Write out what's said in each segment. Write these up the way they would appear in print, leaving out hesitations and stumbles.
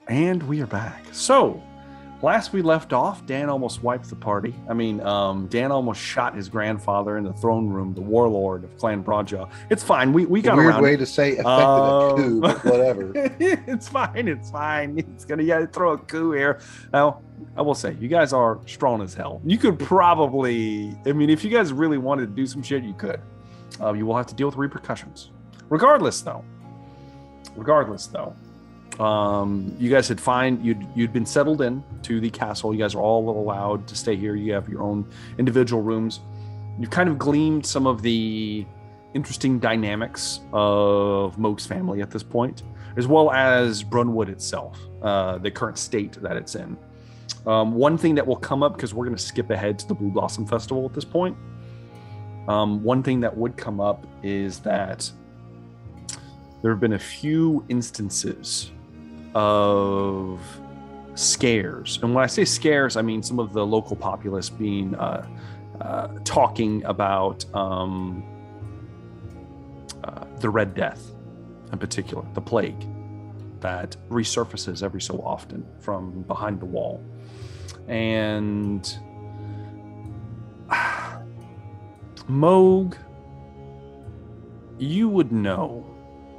And we are back. So, last we left off, Dan almost wiped the party. Dan almost shot his grandfather in the throne room, the warlord of Clan Broadjaw. It's fine. We got Weird around way it. to say affected a coup, but whatever. It's fine. It's fine. It's gonna throw a coup here. Now, I will say, you guys are strong as hell. You could probably, if you guys really wanted to do some shit, you could. You will have to deal with repercussions. Regardless, though. You guys you'd been settled in to the castle. You guys are all allowed to stay here. You have your own individual rooms. You've kind of gleaned some of the interesting dynamics of Moog's family at this point, as well as Brunwood itself, the current state that it's in. One thing that will come up, because we're going to skip ahead to the Blue Blossom Festival at this point, one thing that would come up is that there have been a few instances of scares. And when I say scares, I mean some of the local populace being talking about the Red Death in particular, the plague that resurfaces every so often from behind the wall. And Moog, you would know,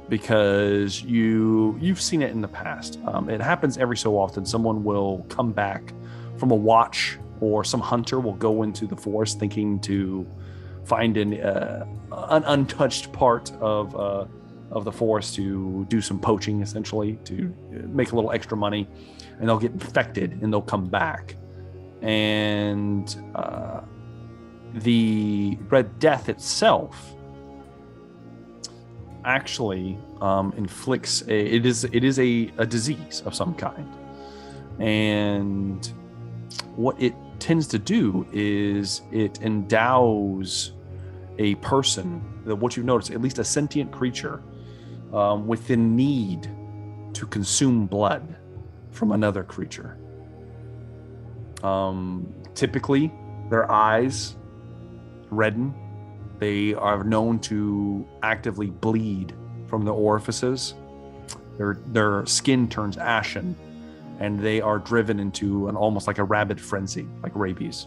because you've seen it in the past. It happens every so often. Someone will come back from a watch, or some hunter will go into the forest thinking to find an untouched part of the forest to do some poaching, essentially, to make a little extra money, and they'll get infected and they'll come back. And the Red Death itself actually inflicts it is a disease of some kind, and what it tends to do is it endows a person, what you've noticed, at least a sentient creature, with the need to consume blood from another creature. Typically their eyes redden. They are known to actively bleed from the orifices. Their skin turns ashen, and they are driven into an almost like a rabid frenzy, like rabies.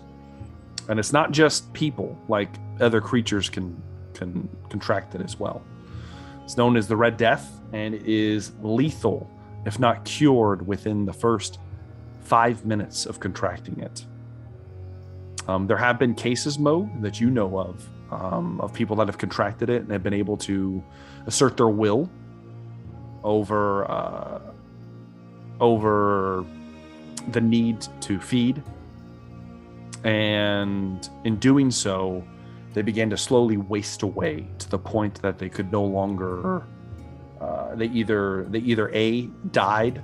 And it's not just people, like other creatures can contract it as well. It's known as the Red Death, and it is lethal, if not cured, within the first 5 minutes of contracting it. There have been cases, Mo, that you know of people that have contracted it and have been able to assert their will over the need to feed, and in doing so, they began to slowly waste away to the point that they could no longer. They either died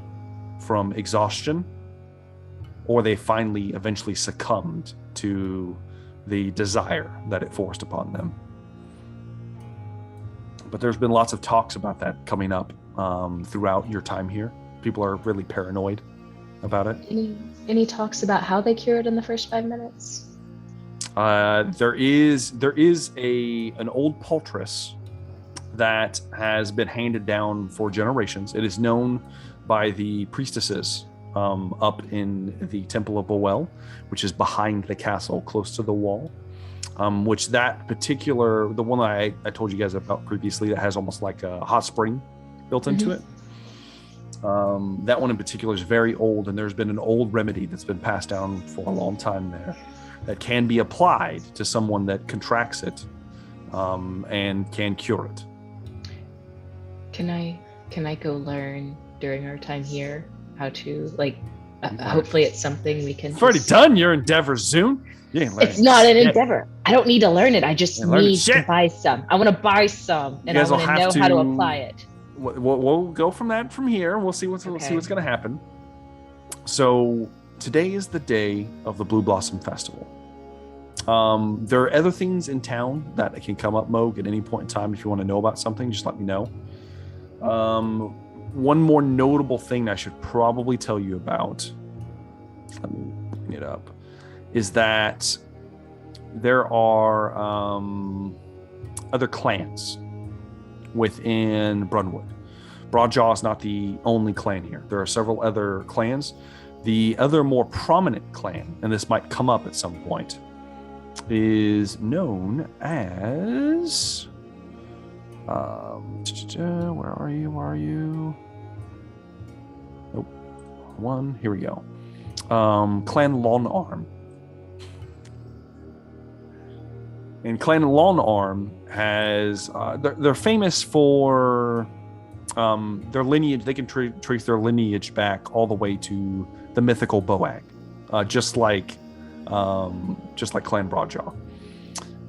from exhaustion, or they finally eventually succumbed to the desire that it forced upon them. But there's been lots of talks about that coming up throughout your time here. People are really paranoid about it. Any talks about how they cure it in the first 5 minutes? There is an old poultice that has been handed down for generations. It is known by the priestesses up in the Temple of Boel, which is behind the castle, close to the wall. Which that particular, the one that I told you guys about previously, that has almost like a hot spring built into it. That one in particular is very old, and there's been an old remedy that's been passed down for a long time there that can be applied to someone that contracts it and can cure it. Can I go learn during our time here how to, like, hopefully it's something we can. You've already done your endeavors, Zune. It's not an endeavor. I don't need to learn it. I just need to buy some. I want to buy some, and I want to know how to apply it. We'll go from here. We'll see what's going to happen. So today is the day of the Blue Blossom Festival. There are other things in town that can come up, Moog, at any point in time. If you want to know about something, just let me know. One more notable thing I should probably tell you about, let me bring it up, is that there are other clans within Brunwood. Broadjaw is not the only clan here. There are several other clans. The other more prominent clan, and this might come up at some point, is known as... where are you? Nope. One. Here we go. Clan Long Arm. And Clan Long Arm has... they're famous for their lineage. They can trace their lineage back all the way to the mythical Boag, just like Clan Broadjaw.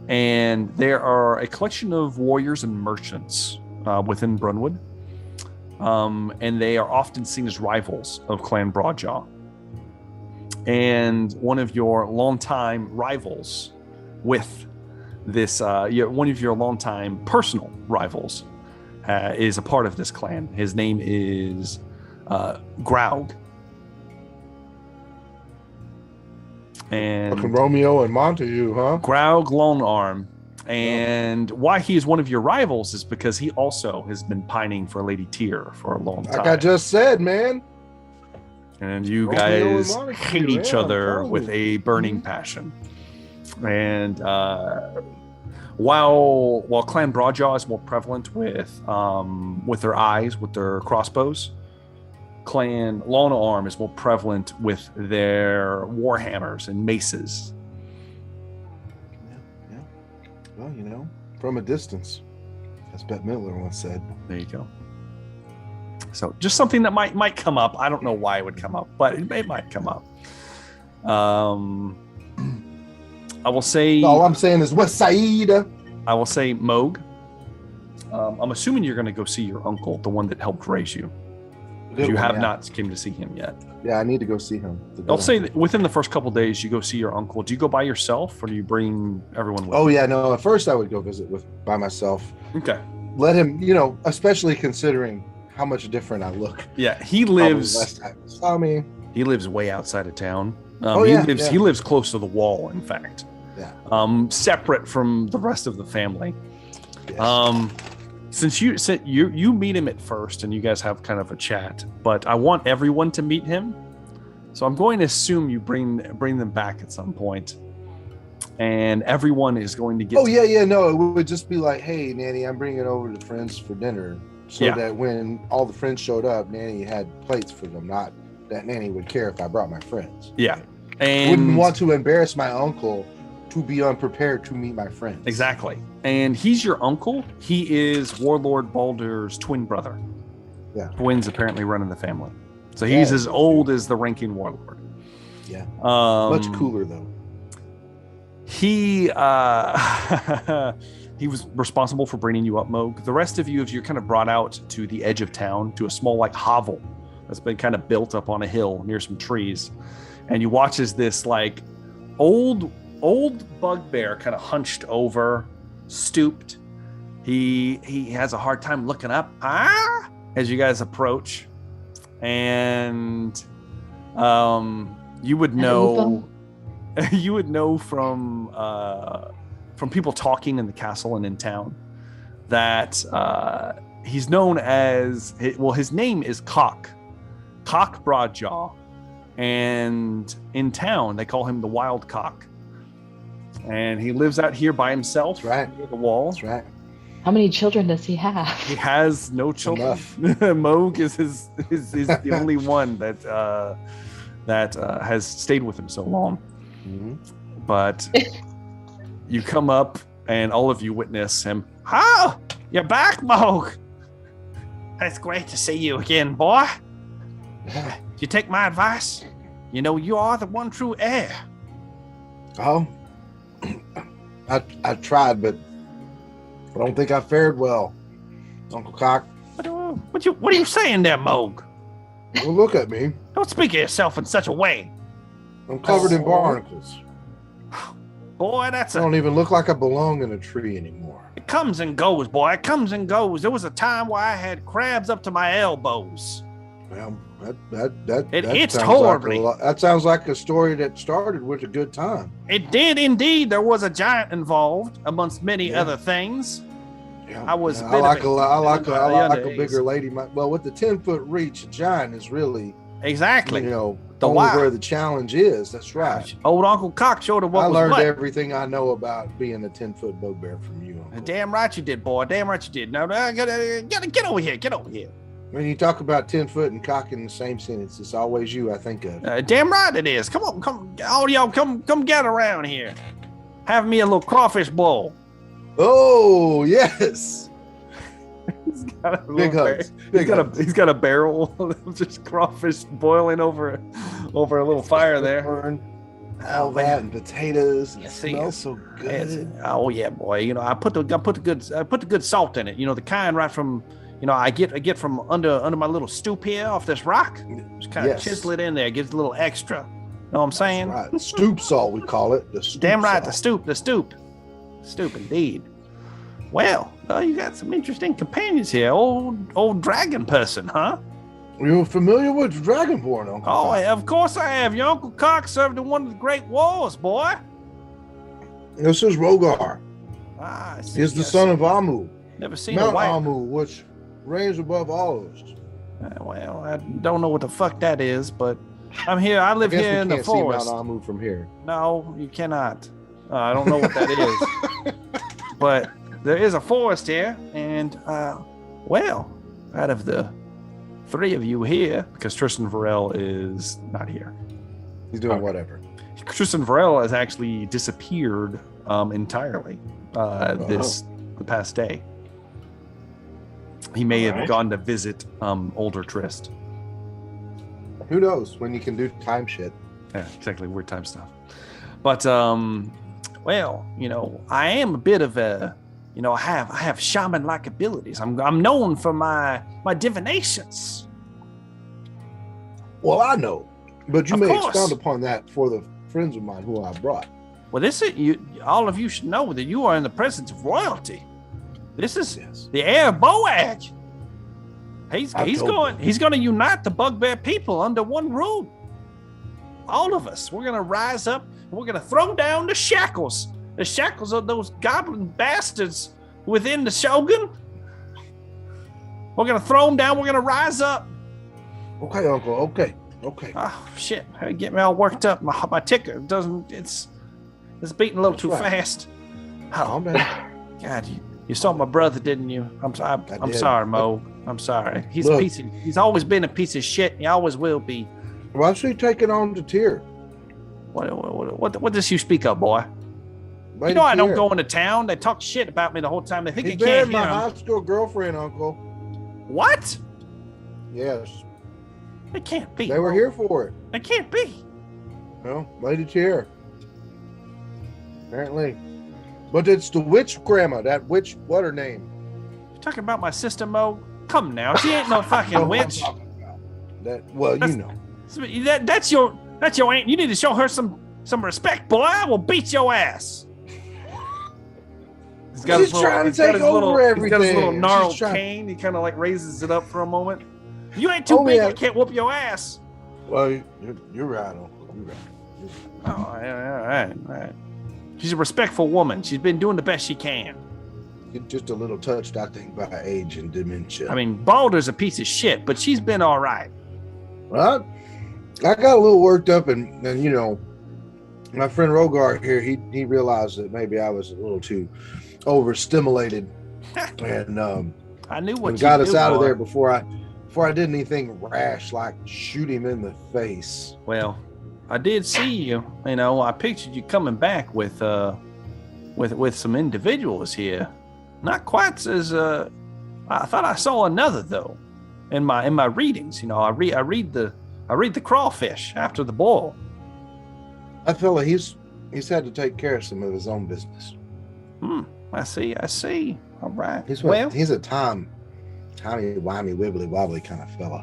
And there are a collection of warriors and merchants within Brunwood, and they are often seen as rivals of Clan Broadjaw. And one of your longtime rivals with this, one of your longtime personal rivals is a part of this clan. His name is Graug. And fucking Romeo and Montague, huh? Graug Long Arm. And why he is one of your rivals is because he also has been pining for Lady Tyr for a long time. Like I just said, man. And you Romeo guys and Montague, hate each yeah, other with a burning passion. And while Clan Broadjaw is more prevalent with their eyes, with their crossbows, Clan Long Arm is more prevalent with their warhammers and maces. Yeah. Well, you know, from a distance, as Bette Midler once said. There you go. So just something that might come up. I don't know why it would come up, but it might come up. I will say... All I'm saying is West Side. I will say Moog. I'm assuming you're going to go see your uncle, the one that helped raise you. You have not came to see him yet. Yeah, I need to go see him. I'll say that within the first couple days, you go see your uncle. Do you go by yourself, or do you bring everyone with you? Oh, yeah, no. At first, I would go visit by myself. Okay. Let him, you know, especially considering how much different I look. Yeah, he lives... I mean... He lives way outside of town. He lives close to the wall, in fact. Yeah. Separate from the rest of the family. Yes. Since you meet him at first and you guys have kind of a chat, but I want everyone to meet him, so I'm going to assume you bring them back at some point, and everyone is going to get. Oh yeah, no, it would just be like, hey, Nanny, I'm bringing over the friends for dinner, so that when all the friends showed up, Nanny had plates for them. Not that Nanny would care if I brought my friends. Yeah, and wouldn't want to embarrass my uncle to be unprepared to meet my friends. Exactly. And he's your uncle. He is Warlord Balder's twin brother. Yeah. Twins apparently running the family. So he's as old as the ranking warlord. Yeah. Much cooler though. He he was responsible for bringing you up, Moog. The rest of you, you're kind of brought out to the edge of town, to a small like hovel that's been kind of built up on a hill near some trees. And you watch as this like old bugbear kind of hunched over, stooped. He has a hard time looking up as you guys approach, and you would know from people talking in the castle and in town that he's known as, well, his name is Cock Broadjaw, and in town they call him the Wild Cock. And he lives out here by himself, right near the wall. That's right. How many children does he have? He has no children. Moog is the only one that has stayed with him so long. Mm-hmm. But you come up, and all of you witness him. Oh, you're back, Moog. It's great to see you again, boy. Yeah. You take my advice. You know you are the one true heir. Oh. I tried, but I don't think I fared well, Uncle Cock. What are you saying there, Moog? Well, look at me. Don't speak of yourself in such a way. I'm covered in barnacles. Boy, I don't even look like I belong in a tree anymore. It comes and goes, boy. It comes and goes. There was a time where I had crabs up to my elbows. Well, It itched sounds horribly. That sounds like a story that started with a good time. It did indeed. There was a giant involved, amongst many other things. I was. I like a days. bigger lady. Well, with the 10-foot reach, a giant is really exactly. The only where the challenge is. That's right. Old Uncle Cock showed him what I was learned what. everything I know about being a 10-foot bugbear from you. Uncle. Damn right you did, boy. Damn right you did. Now, get over here. Get over here. When you talk about 10-foot and cock in the same sentence, it's always you I think of. Damn right it is. Come on, all y'all, come gather around here. Have me a little crawfish bowl. Oh yes. He's got a big hugs. He's got a barrel of just crawfish boiling over a little fire there. All that and potatoes. It smells so good. Oh yeah, boy. I put the good salt in it. The kind right from. I get from under my little stoop here off this rock. Just kind of chisel it in there. Gives a little extra. Know what I'm saying? That's right. Stoop salt, we call it. Damn right, the stoop. Stoop indeed. Well, you got some interesting companions here. Old dragon person, huh? You're familiar with dragon porn, Uncle Oh, Cock? of course I have. Your Uncle Cock served in one of the great wars, boy. This is Rogar. Ah, I see. He's the son of Amu. Never seen Mount a white. Amu, which reigns above all of us. Well, I don't know what the fuck that is, but I'm here. I live here in the forest. See Mount Amu from here. No, you cannot. I don't know what that is, but there is a forest here, and well, out of the three of you here, because Tristan Varel is not here. He's doing whatever. Tristan Varel has actually disappeared entirely the past day. He may have gone to visit older Trist. Who knows when you can do time shit? Yeah, exactly. Weird time stuff. But well, I am a bit of a, I have shaman-like abilities. I'm known for my divinations. Well, I know, but you Of may course. expound upon that for the friends of mine who I brought. Well, all of you should know that you are in the presence of royalty. This is the heir of Boag. He's going to unite the bugbear people under one rule. All of us. We're going to rise up and we're going to throw down the shackles. The shackles of those goblin bastards within the Shogun. We're going to throw them down. We're going to rise up. Okay, Uncle. Okay. Oh, shit. Get me all worked up. My ticker it's beating a little too fast. Oh, man. God, you saw my brother, didn't you? I'm sorry, Mo. I'm sorry. He's always been a piece of shit. He always will be. Why should he take it on to Tyr? What does you speak of, boy? Lady I don't Tyr. go into town. They talk shit about me the whole time. They think He I can't married hear my 'em. high school girlfriend, Uncle. What? Yes. It can't be. They were here for it. It can't be. Well, Lady Tyr. Apparently. But it's the witch grandma. That witch, what her name? You talking about my sister, Mo? Come now. She ain't no fucking witch. That's your aunt. You need to show her some respect, boy. I will beat your ass. She's trying to take over everything. He's got his little gnarled cane. He kind of like raises it up for a moment. You ain't too big. I can't whoop your ass. Well, you're right, Uncle. You're right. Oh, all right. She's a respectful woman. She's been doing the best she can. You're just a little touched, I think, by age and dementia. I mean, Balder's a piece of shit, but she's been all right. Well, I got a little worked up, and my friend Rogar here, he realized that maybe I was a little too overstimulated, and I knew what got us out of there before I did anything rash like shoot him in the face. Well, I did see you. I pictured you coming back with some individuals here. Not quite as I thought I saw another though. In my readings, I read the crawfish after the boil. That fella, he's had to take care of some of his own business. I see. All right. He's a tiny, wimey, wibbly wobbly kind of fella.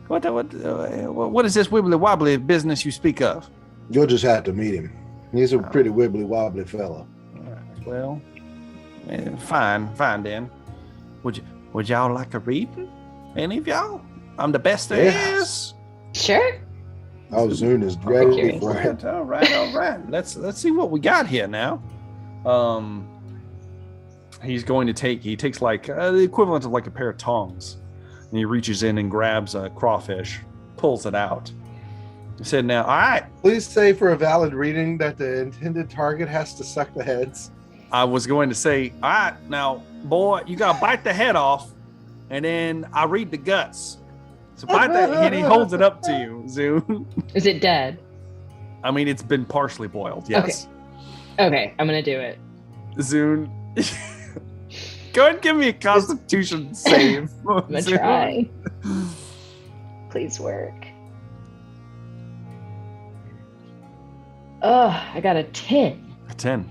What is this wibbly wobbly business you speak of? You'll just have to meet him. He's a pretty wibbly wobbly fella. All right. Well, fine then. Would y'all like a reading? Any of y'all? I'm the best there is. Sure. Oh, Zune is ready for it. All right. Let's see what we got here now. He takes like the equivalent of like a pair of tongs, and he reaches in and grabs a crawfish, pulls it out. He said, now, all right. Please say for a valid reading that the intended target has to suck the heads. I was going to say, all right, now, boy, you got to bite the head off, and then I read the guts. So bite that, and he holds it up to you, Zune. Is it dead? I mean, it's been partially boiled, yes. Okay, I'm going to do it. Zune. Go ahead and give me a Constitution save. I'm going to try. Please work. I got a 10. A 10.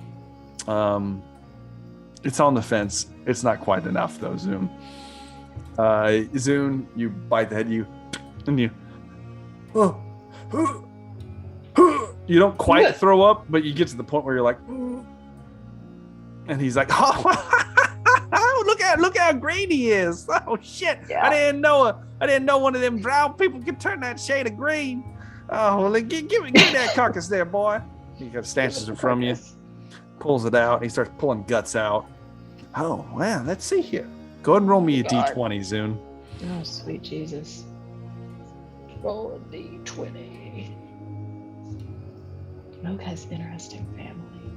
It's on the fence. It's not quite enough, though, Zune. Zune, you bite the head, you don't quite throw up, but you get to the point where you're like, and he's like, oh, look how green he is. Oh shit! Yeah. I didn't know one of them drowned people could turn that shade of green. Oh, well, give me that carcass there, boy. He kind of snatches it from you, pulls it out. He starts pulling guts out. Oh, wow. Let's see here. Go ahead and roll me a D20, Zune. Oh, sweet Jesus. Roll a D20. Moog has interesting family.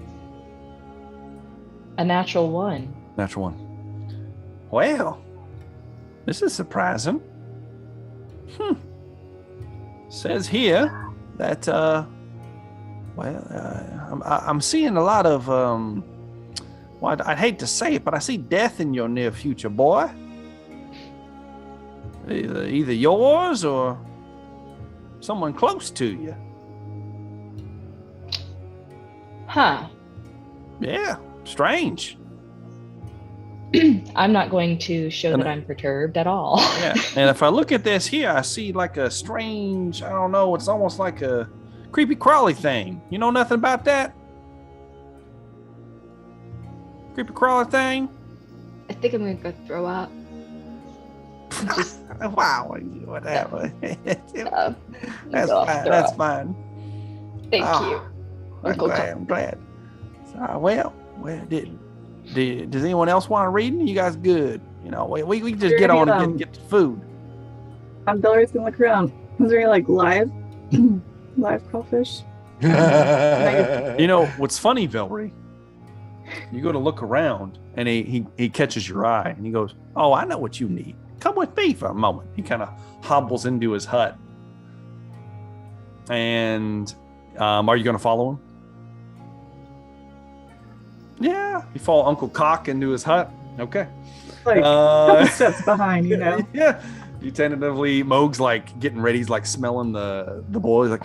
A natural 1. Natural 1. Well, this is surprising. Says here that, I'm seeing a lot of, well, I'd hate to say it, but I see death in your near future, boy. Either yours or someone close to you. Huh. Yeah, strange. I'm not going to show that I'm perturbed at all. Yeah, and if I look at this here, I see like a strange, I don't know, it's almost like a creepy crawly thing. You know nothing about that? Creepy crawler thing? I think I'm going to go throw up. Wow, whatever. That's fine. That's fine. Thank you. I'm glad. So, well, does anyone else want to read? You guys good? You know, we can just get on and get the food. Velree's gonna look around. Is there like live crawfish? You know what's funny, Velree? You go to look around, and he catches your eye, and he goes, "Oh, I know what you need. Come with me for a moment." He kind of hobbles into his hut, and are you going to follow him? Yeah, you follow Uncle Cock into his hut. Okay. Like a couple steps behind, you know. Yeah. You tentatively, Moog's like getting ready. He's like smelling the boil. He's like,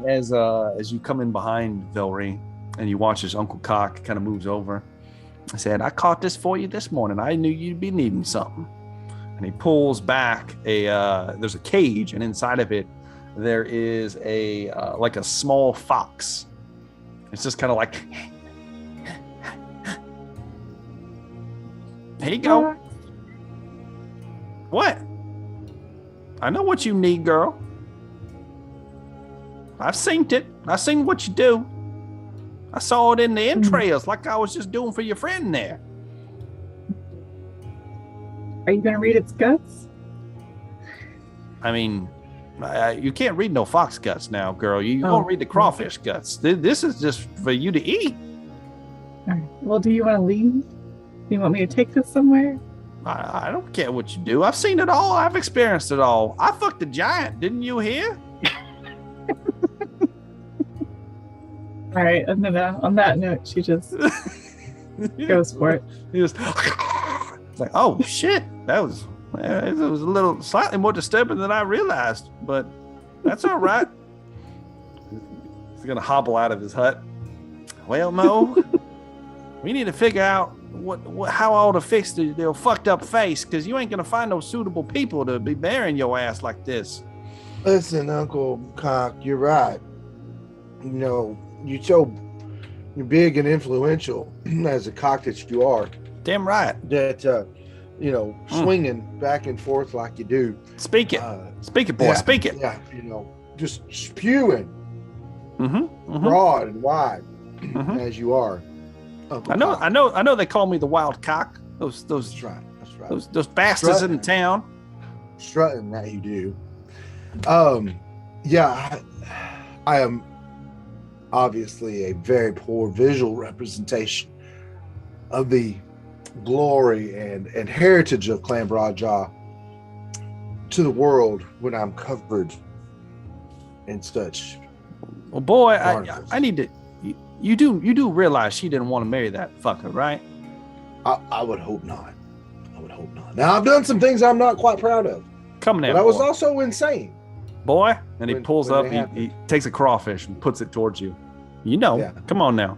as you come in behind Velree and you watch as Uncle Cock kind of moves over. I said, I caught this for you this morning. I knew you'd be needing something. And he pulls back there's a cage, and inside of it there is like a small fox. It's just kind of like, here you go. What? I know what you need, girl. I've seen it. I've seen what you do. I saw it in the entrails like I was just doing for your friend there. Are you going to read its guts? I mean, you can't read no fox guts now, girl. You won't read the crawfish guts. This is just for you to eat. All right. Well, do you want to leave? Do you want me to take this somewhere? I don't care what you do. I've seen it all. I've experienced it all. I fucked a giant. Didn't you hear? All right. And then on that note, she just goes for it. It's like, oh, shit. It was a little slightly more disturbing than I realized, but that's all right. He's going to hobble out of his hut. Well, Mo, we need to figure out how I ought to fix their fucked up face, because you ain't going to find no suitable people to be burying your ass like this. Listen, Uncle Cock, you're right. You know, you're big and influential as a cock that you are. Damn right. That, swinging back and forth like you do. Speak it. Speak it, boy. Yeah, Speak it. Yeah, just spewing broad and wide as you are. Uncle I know, Cock. I know. They call me the wild cock. Those That's right. That's right. those bastards in town. Strutting that you do. Yeah, I am obviously a very poor visual representation of the glory and heritage of Clan Broadjaw to the world when I'm covered in such. Well, boy, barnacles. I need to. You do realize she didn't want to marry that fucker, right? I would hope not. I would hope not. Now I've done some things I'm not quite proud of, Come now, but I was boy. also insane. Boy, and he when- pulls when up. they happen. He takes a crawfish and puts it towards you. You know. Yeah. Come on now.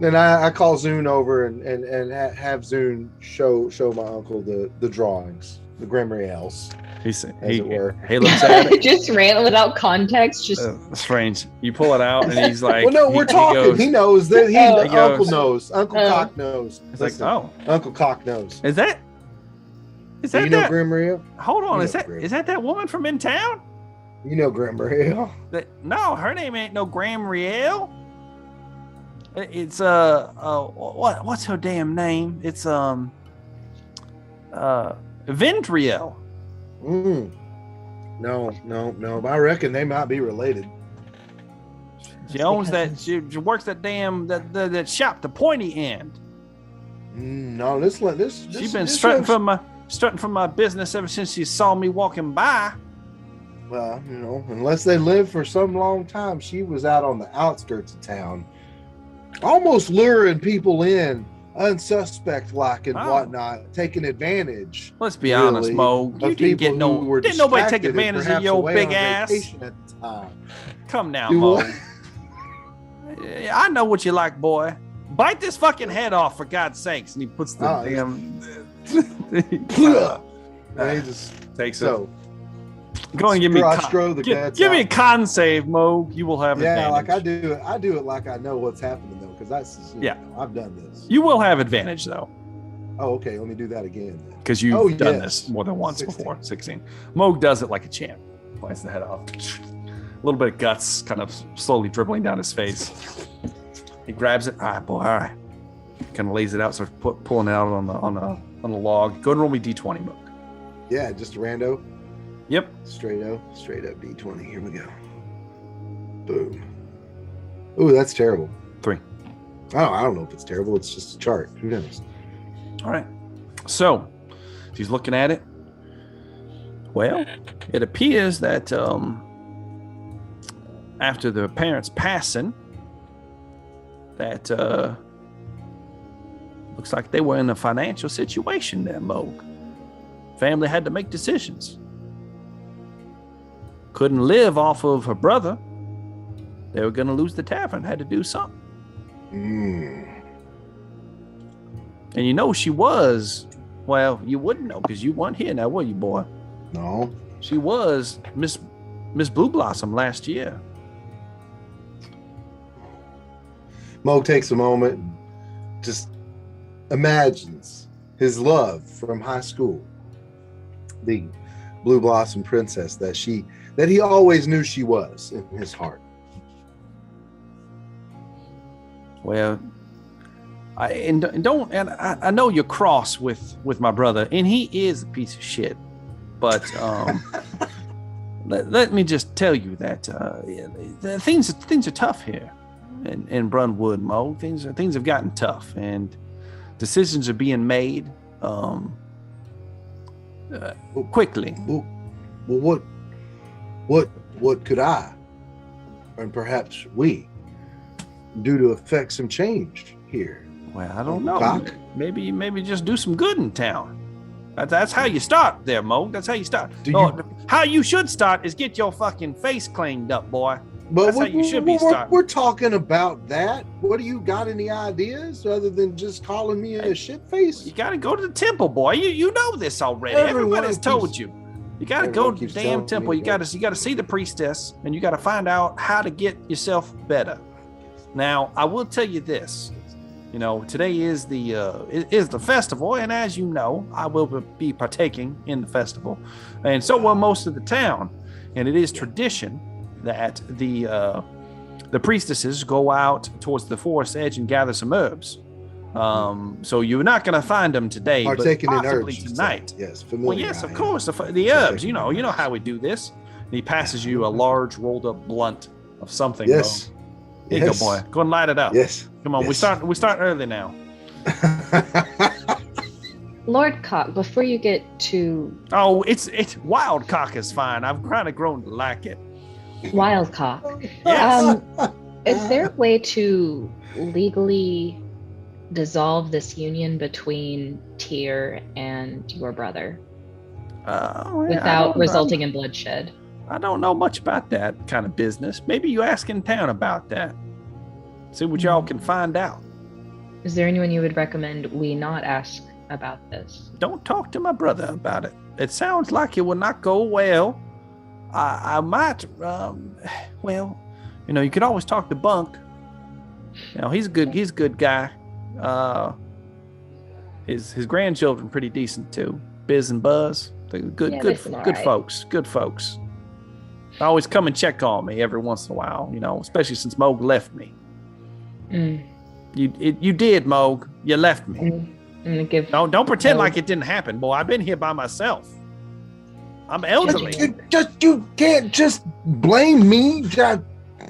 Then I call Zune over and have Zune show my uncle the drawings, the Granel-Ruiz. He it were. he looks at it. Just ran without context. Just Strange. You pull it out, and he's like, Well, no, we're talking. goes- He knows that. He Uncle goes- knows. Uncle Cock knows. It's like, Listen, oh, Uncle Cock knows. is that? Is Do that you know that? Grim-Ruiz? Hold on, You is know that Grim. is that woman from in town? You know Grim-Ruiz. No, her name ain't no Granel-Ruiz. It's what's her damn name? It's Vendriel. No. But I reckon they might be related. She owns that. She works that damn that shop, the pointy end. No, this She's been this strutting one's- from my business ever since she saw me walking by. Well, unless they lived for some long time, she was out on the outskirts of town, almost luring people in, unsuspect like and Oh. whatnot, taking advantage. Let's be honest, Really, Mo. You of didn't get people who were didn't nobody take distracted and advantage of perhaps your away big on ass. vacation at the time. Come now, Do Mo. what? Yeah, I know what you like, boy. Bite this fucking head off for God's sakes. And he puts the Oh, damn. And he just Takes it. so Go and give me a Stro the guts give me a out. con save, Mo. You will have Yeah, advantage. like I do it like I know what's happening though, because that's Yeah. I've done this. You will have advantage though, Oh, okay. Let me do that again then. because you've Oh, done yes. this more than once 16. before. 16. Mo does it like a champ. Bites the head off. A little bit of guts kind of slowly dribbling down his face. He grabs it. All right, boy. All right. Kind of lays it out, starts pulling it out on the log. Go and roll me d20, Mo. Yeah, just a rando. Yep. Straight up D20. Here we go. Boom. Ooh, that's terrible. 3. I don't know if it's terrible. It's just a chart. Who knows? All right. So, she's looking at it. Well, it appears that after the parents' passing, that looks like they were in a financial situation there, Moog. Family had to make decisions. Couldn't live off of her brother. They were going to lose the tavern, had to do something. And you know she was, well, you wouldn't know because you weren't here now, were you, boy? No. She was Miss Blue Blossom last year. Mo takes a moment and just imagines his love from high school. The Blue Blossom princess that he always knew she was in his heart. Well, I know you're cross with my brother, and he is a piece of shit. But let me just tell you that things are tough here in Brunwood, Mo. Things have gotten tough, and decisions are being made quickly. Well, what could I, and perhaps we, do to affect some change here? Well, I don't know. Cock? Maybe just do some good in town. That's how you start there, Mo. That's how you start. How you should start is get your fucking face cleaned up, boy. But That's how you should be starting. We're talking about that. What do you got? Any ideas other than just calling me a shit face? You got to go to the temple, boy. You know this already. Everybody's told you. You got to go to the damn temple. You got to see the priestess, and you got to find out how to get yourself better. Now, I will tell you this. You know, today is the festival, and as you know, I will be partaking in the festival, and so will most of the town. And it is tradition that the priestesses go out towards the forest edge and gather some herbs. So you're not going to find them today, but Partaking in possibly herbs tonight. Yes, familiar. Well, yes, of course. The herbs, you know how we do this. And he passes you a large rolled up blunt of something. Yes. Mo. Here you go, boy. Go and light it up. Yes. Come on, yes. we start early now. Lord Cock, before you get to Oh, it's wild cock is fine. I've kind of grown to like it. Wild Cock, Yes. is there a way to legally dissolve this union between Tyr and your brother without resulting in bloodshed? I don't know much about that kind of business. Maybe you ask in town about that. See what y'all can find out. Is there anyone you would recommend we not ask about this? Don't talk to my brother about it. It sounds like it will not go well. I might, well, you could always talk to Bunk. He's a good guy. His grandchildren pretty decent too. Biz and Buzz, they're good folks. Good folks. They always come and check on me every once in a while. Especially since Moog left me. You did, Moog. You left me. Don't pretend like it didn't happen, boy. I've been here by myself. I'm elderly. You can't just blame me.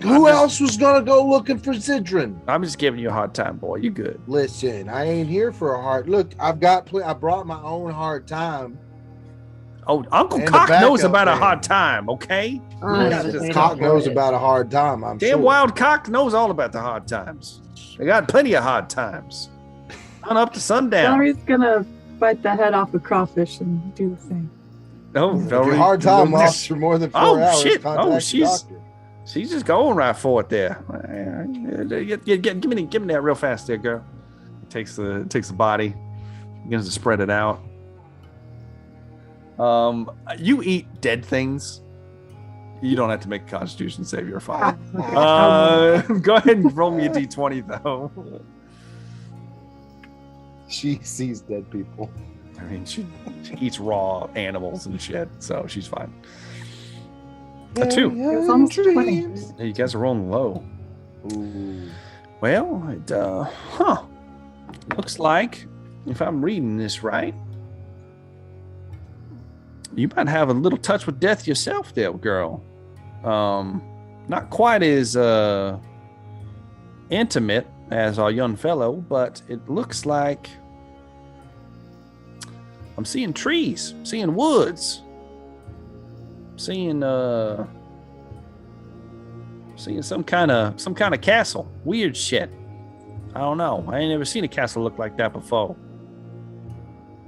Who else was gonna go looking for Zidrin? I'm just giving you a hard time, boy. You good? Listen, I ain't here for a hard look. I brought my own hard time. Oh, Uncle And Cock the knows backup about a band. hard time, okay? Cock knows about a hard time. I'm Damn sure. Wild Cock knows all about the hard times. They got plenty of hard times. On up to sundown. Velree's gonna bite the head off a crawfish and do the thing. Oh, If your hard time lasts for more than 4 hours, shit. contact the doctor. She's just going right for it there. Give me that real fast there, girl. Takes the body, begins to spread it out. You eat dead things. You don't have to make a Constitution save. You're fine. Go ahead and roll me a d20 though. She sees dead people. I mean, she eats raw animals and shit, so she's fine. A 2. It was almost 20. You guys are rolling low. Ooh. Well, looks like, if I'm reading this right, you might have a little touch with death yourself there, girl. Not quite as intimate as our young fellow, but it looks like I'm seeing trees, seeing woods, seeing some kind of castle. Weird shit. I don't know. I ain't never seen a castle look like that before.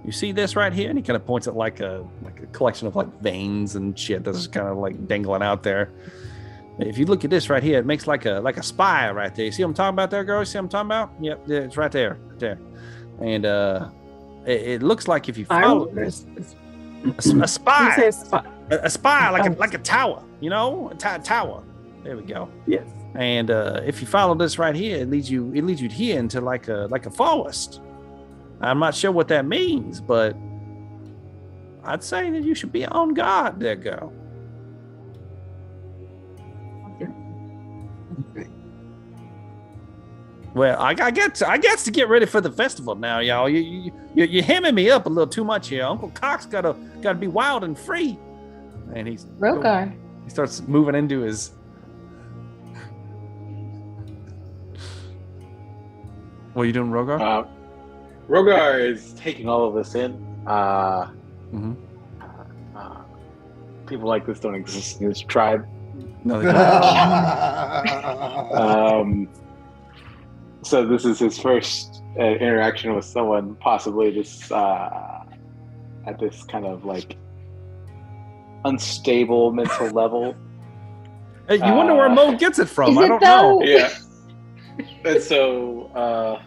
You see this right here? And he kind of points at like a collection of like veins and shit that's just kind of like dangling out there. If you look at this right here, it makes like a spire right there. You see what I'm talking about there, girl? You see what I'm talking about? Yep, yeah, it's right there. And it looks like if you follow a spire, a spire like a tower, a tower. There we go. Yes. And if you follow this right here, it leads you here into like a forest. I'm not sure what that means, but I'd say that you should be on guard there, girl. Well, I got to get ready for the festival now, y'all. You're hemming me up a little too much here. Uncle Cock's gotta be wild and free. And he starts moving into his. What are you doing, Rogar? Rogar is taking all of this in. People like this don't exist in this tribe. No, they don't. So this is his first interaction with someone, possibly this at this kind of like unstable mental level. Hey, you wonder where Mo gets it from? Is I don't know. Yeah. And so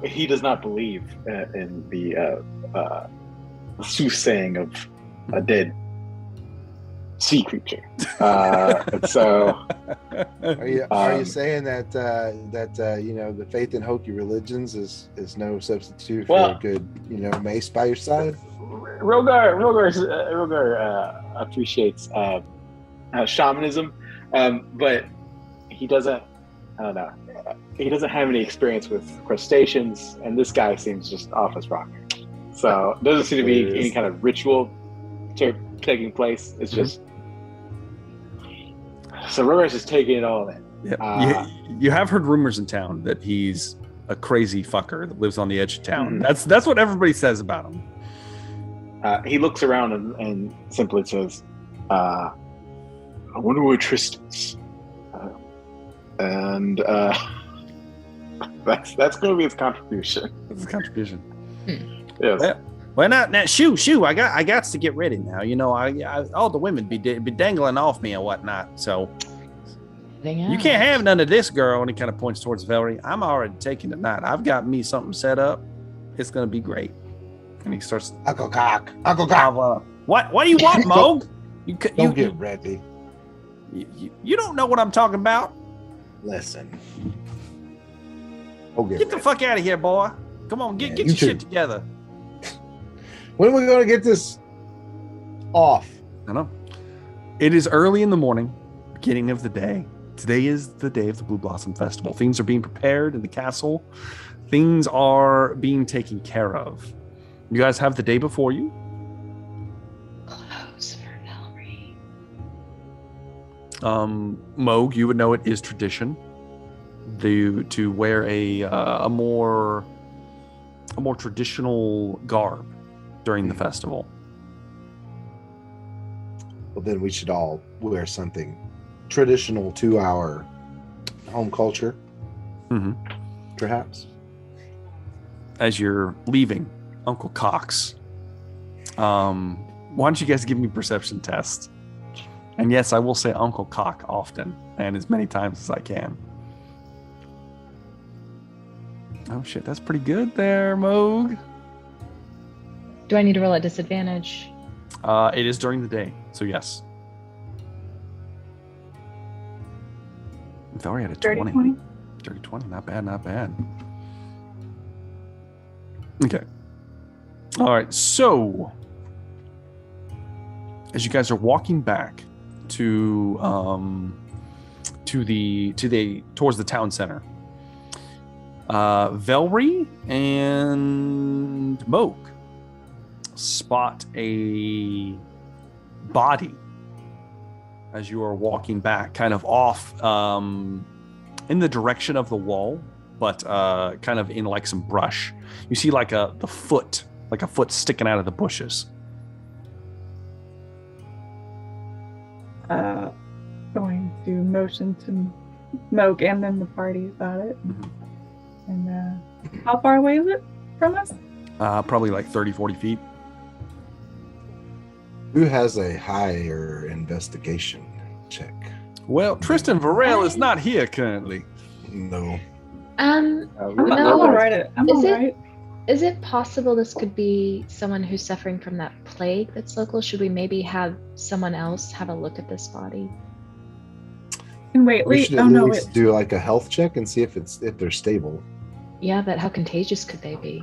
he does not believe in the soothsaying of a dead sea creature. And so Are you saying that the faith in hokey religions is no substitute for a good mace by your side? Rogar appreciates shamanism, but he doesn't I don't know. He doesn't have any experience with crustaceans, and this guy seems just off his rocker. So there doesn't seem to be any kind of ritual taking place. It's just so Rogar's just taking it all in. Yeah. You have heard rumors in town that he's a crazy fucker that lives on the edge of town. Mm-hmm. That's what everybody says about him. He looks around and simply says, "I wonder where Tristan's." And that's going to be his contribution. That's his contribution. Yes. Well, now, shoo! I got to get ready now. You know, I all the women be dangling off me and whatnot. So you can't have none of this, girl. And he kind of points towards Velree. I'm already taking the night. I've got me something set up. It's gonna be great. And he starts. Uncle Cock. What do you want, Moog? You get ready. You don't know what I'm talking about. Listen. Get the fuck out of here, boy. Come on, get your shit together. When are we going to get this off? I know. It is early in the morning, beginning of the day. Today is the day of the Blue Blossom Festival. Things are being prepared in the castle. Things are being taken care of. You guys have the day before you. Close for Velree. Moog, you would know it is tradition to wear a more traditional garb during the festival. Well, then we should all wear something traditional to our home culture, perhaps. As you're leaving, Uncle Cox, why don't you guys give me perception tests? And yes, I will say Uncle Cock often and as many times as I can. Oh shit, that's pretty good there, Moog. Do I need to roll at disadvantage? It is during the day, so yes. Velree had a 20. Dirty 20, not bad. Okay. All right, so as you guys are walking back towards the town center, Velree and Moog spot a body as you are walking back, kind of off in the direction of the wall, but kind of in like some brush. You see like a foot sticking out of the bushes. Going to motion to Moog and then the party about it. And how far away is it from us? Probably like 30, 40 feet. Who has a higher investigation check? Well, Tristan Varel is not here currently. No. I'm all right. Is it possible this could be someone who's suffering from that plague that's local? Should we maybe have someone else have a look at this body? And wait, we should at least do like a health check and see if they're stable. Yeah, but how contagious could they be?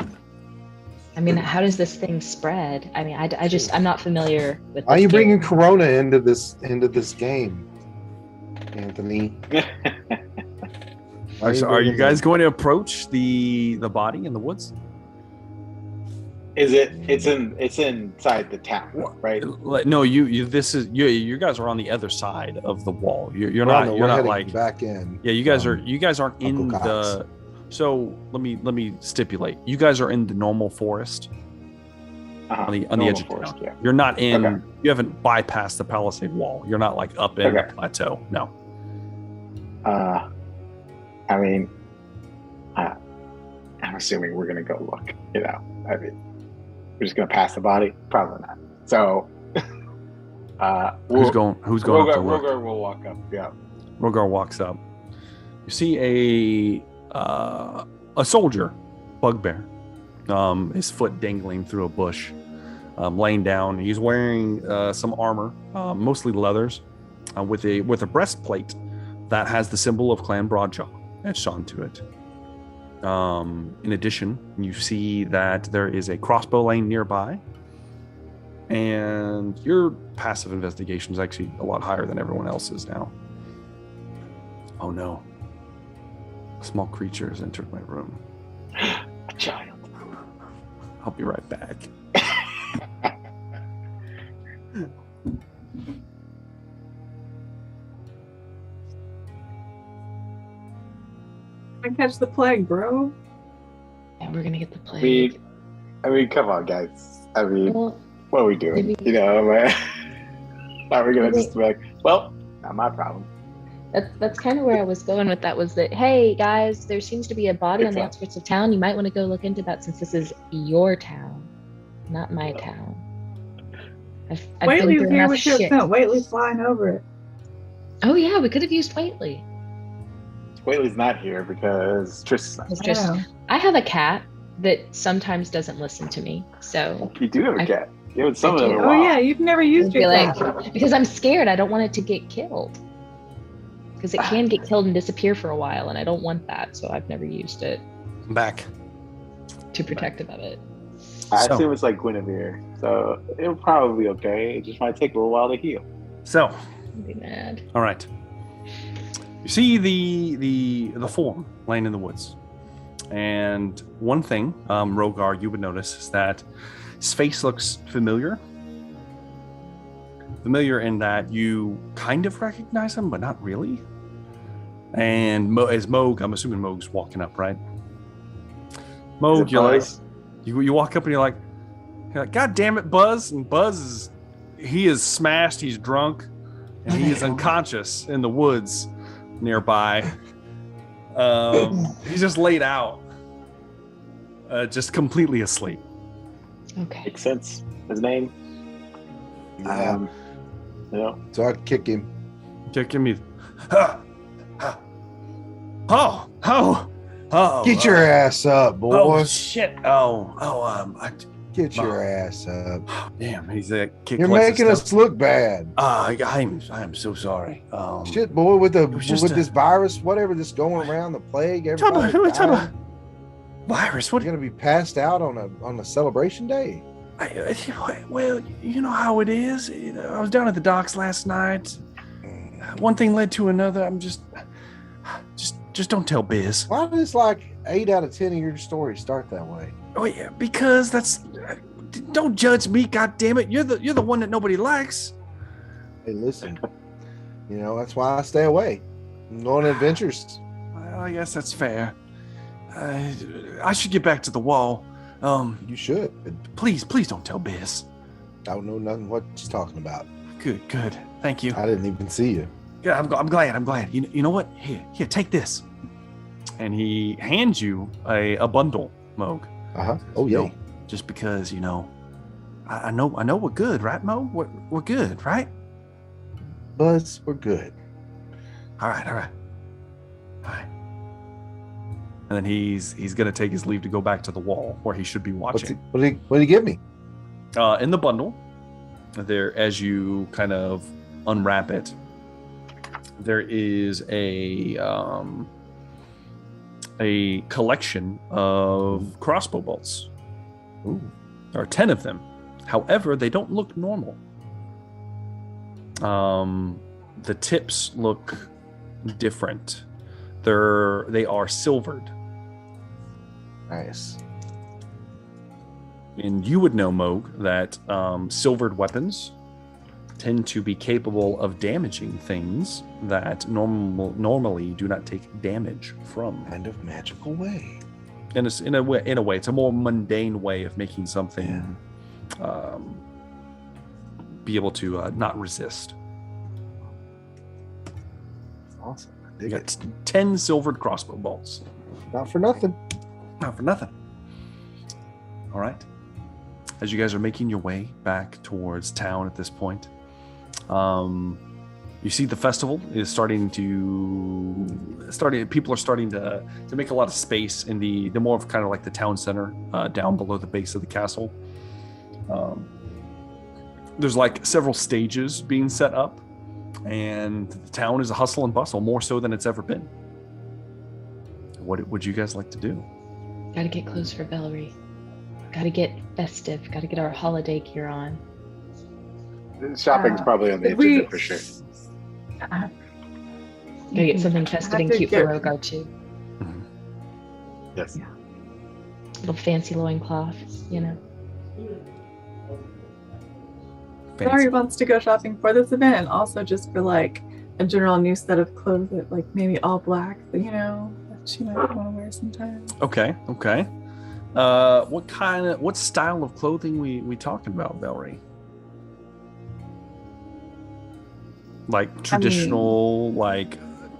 I mean, how does this thing spread? I mean, I'm not familiar with. Why are you bringing Corona into this game, Anthony? Are you guys going to approach the body in the woods? It's inside the town, right? No, you guys are on the other side of the wall. You're not like back in. Yeah, you guys aren't in the. So let me stipulate. You guys are in the normal forest on the edge of town. Yeah. You're not in. Okay. You haven't bypassed the palisade wall. You're not like up in the plateau. No. I mean, I'm assuming we're gonna go look. I mean, we're just gonna pass the body. Probably not. So, who's going? Rogar will walk up. Yeah. Rogar walks up. You see a soldier, bugbear, his foot dangling through a bush, laying down. He's wearing some armor, mostly leathers, with a breastplate that has the symbol of Clan Broadjaw etched onto it. In addition, you see that there is a crossbow laying nearby, and your passive investigation is actually a lot higher than everyone else's now. Oh no. A small creature has entered my room. A child. I'll be right back. I catch the plague, bro. Yeah, we're gonna get the plague. I mean, come on, guys. I mean, Well, what are we doing? maybe- You know, man. Are we gonna just be like, well, not my problem? That's kind of where I was going with that. Was that, hey guys, there seems to be a body on the outskirts of town. You might want to go look into that since this is your town, not my town. I've been Whately's through here. enough We should have shit. sent Whately flying over it. Oh yeah, we could have used Whately. Whaley's not here because Tristan's not. It's just Oh. I have a cat that sometimes doesn't listen to me, so You do have a cat. You haven't summoned I him in a do. while. Oh yeah, you've never used I'd be your like, cat. because I'm scared. I don't want it to get killed. Because it can get killed and disappear for a while, and I don't want that, so I've never used it. I'm back. Too protective of it. I So- assume it's like Guinevere, so it'll probably be okay. It just might take a little while to heal. So, I'd be mad. all right. You see the form laying in the woods, and one thing, Rogar, you would notice is that his face looks familiar. Familiar in that you kind of recognize him, but not really. And as Moog, I'm assuming Moog's walking up, right? Moog, you're like, you walk up and you're like, God damn it, Buzz! And Buzz he is smashed, he's drunk, and he is unconscious in the woods nearby. He's just laid out, just completely asleep. Okay. Makes sense. His name. Yeah. You know. So I kick him. Give me. Oh! Get your ass up, boy. Oh shit! Get your ass up. Damn, he's kick. You're making us look bad. I'm so sorry. Shit, boy, with just this virus, whatever that's going around, the plague, everybody. Virus? What? You're gonna be passed out on a celebration day. Well, you know how it is. I was down at the docks last night. One thing led to another. I'm just don't tell Biz. Why does like 8 out of 10 of your stories start that way? Oh yeah, because that's. Don't judge me, goddammit. You're the one that nobody likes. Hey, listen. That's why I stay away. I'm going on adventures. Well, I guess that's fair. I should get back to the wall. You should. Please don't tell Biz. I don't know nothing what she's talking about. Good. Thank you. I didn't even see you. Yeah, I'm glad. You know what? Here, take this. And he hands you a bundle, Moog. Oh yeah. Just because I know we're good, right, Mo? We're good, right? Buzz, we're good. All right. And then he's gonna take his leave to go back to the wall where he should be watching. What did he give me? In the bundle, there, as you kind of unwrap it, there is a collection of crossbow bolts. Ooh. There are 10 of them. However, they don't look normal. The tips look different. They are silvered. Nice. And you would know, Moog, that silvered weapons tend to be capable of damaging things that normally do not take damage from. Kind of magical way. In a way, it's a more mundane way of making something be able to not resist. Awesome. I You dig got it. 10 silvered crossbow bolts. Not for nothing. Not for nothing. All right. As you guys are making your way back towards town at this point, you see the festival is starting. People are starting to make a lot of space in the more of kind of like the town center down below the base of the castle. There's like several stages being set up, and the town is a hustle and bustle, more so than it's ever been. What would you guys like to do? Gotta get clothes for Velree. Gotta get festive. Gotta get our holiday gear on. Shopping's probably on the agenda for sure. Gotta get something festive and cute for Rogar too. Yes. Yeah. Little fancy loincloths, you know. Velree wants to go shopping for this event and also just for like a general new set of clothes that like maybe all black, that, you know, that she might want to wear sometimes. Okay. What style of clothing we talking about, Velree? Like traditional,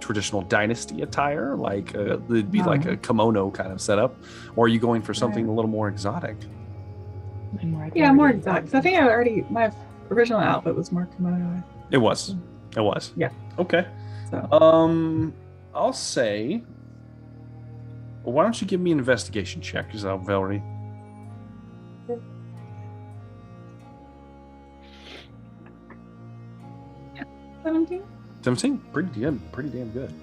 traditional dynasty attire, it'd be like a kimono kind of setup, or are you going for something a little more exotic? Yeah, more exotic. I think my original outfit was more kimono. It was. Yeah. Okay. So. I'll say, why don't you give me an investigation check, Velree? 17? Pretty damn good.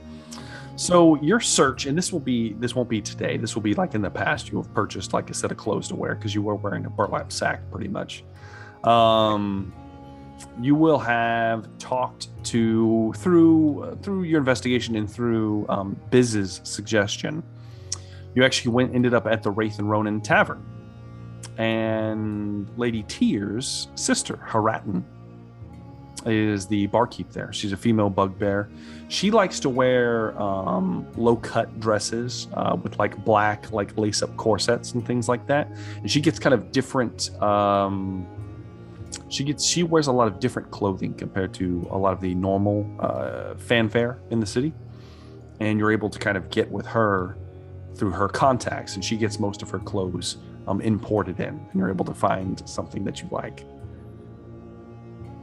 So your search, and this won't be today. This will be like in the past. You have purchased like a set of clothes to wear because you were wearing a burlap sack, pretty much. You will have talked to through your investigation and through Biz's suggestion. You actually ended up at the Wraith and Ronin Tavern, and Lady Tyr's sister, Haratan, is the barkeep there. She's a female bugbear. She likes to wear low-cut dresses with like black, like lace-up corsets and things like that. And she gets kind of different. She wears a lot of different clothing compared to a lot of the normal fanfare in the city. And you're able to kind of get with her through her contacts, and she gets most of her clothes imported in, and you're able to find something that you like.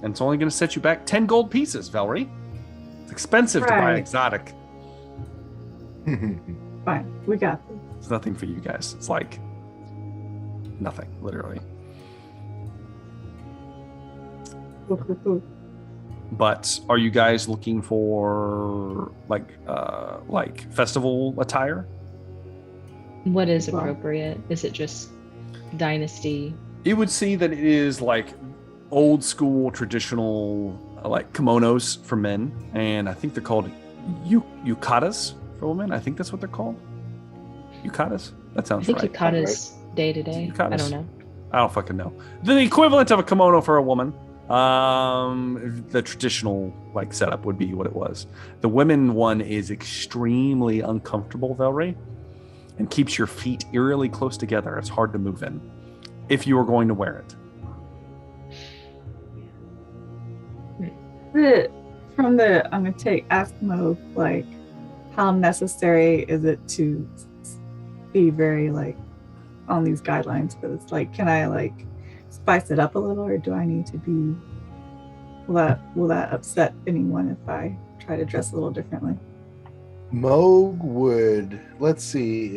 And it's only going to set you back 10 gold pieces, Velree. It's expensive to buy exotic. Fine, we got this. It's nothing for you guys. It's like nothing, literally. But are you guys looking for like festival attire? What is appropriate? Is it just dynasty? You would see that it is like old school traditional like kimonos for men, and I think they're called yukatas for women. I think that's what they're called. Yukatas? That sounds right. I think yukatas day to day. I don't know. I don't fucking know. The equivalent of a kimono for a woman. The traditional like setup would be what it was. The women one is extremely uncomfortable, Velree, and keeps your feet eerily close together. It's hard to move in if you were going to wear it. I'm gonna ask Mo, like, how necessary is it to be very like on these guidelines for this? Like, can I like spice it up a little, or do I need to be? Will that upset anyone if I try to dress a little differently? Moog would, let's see,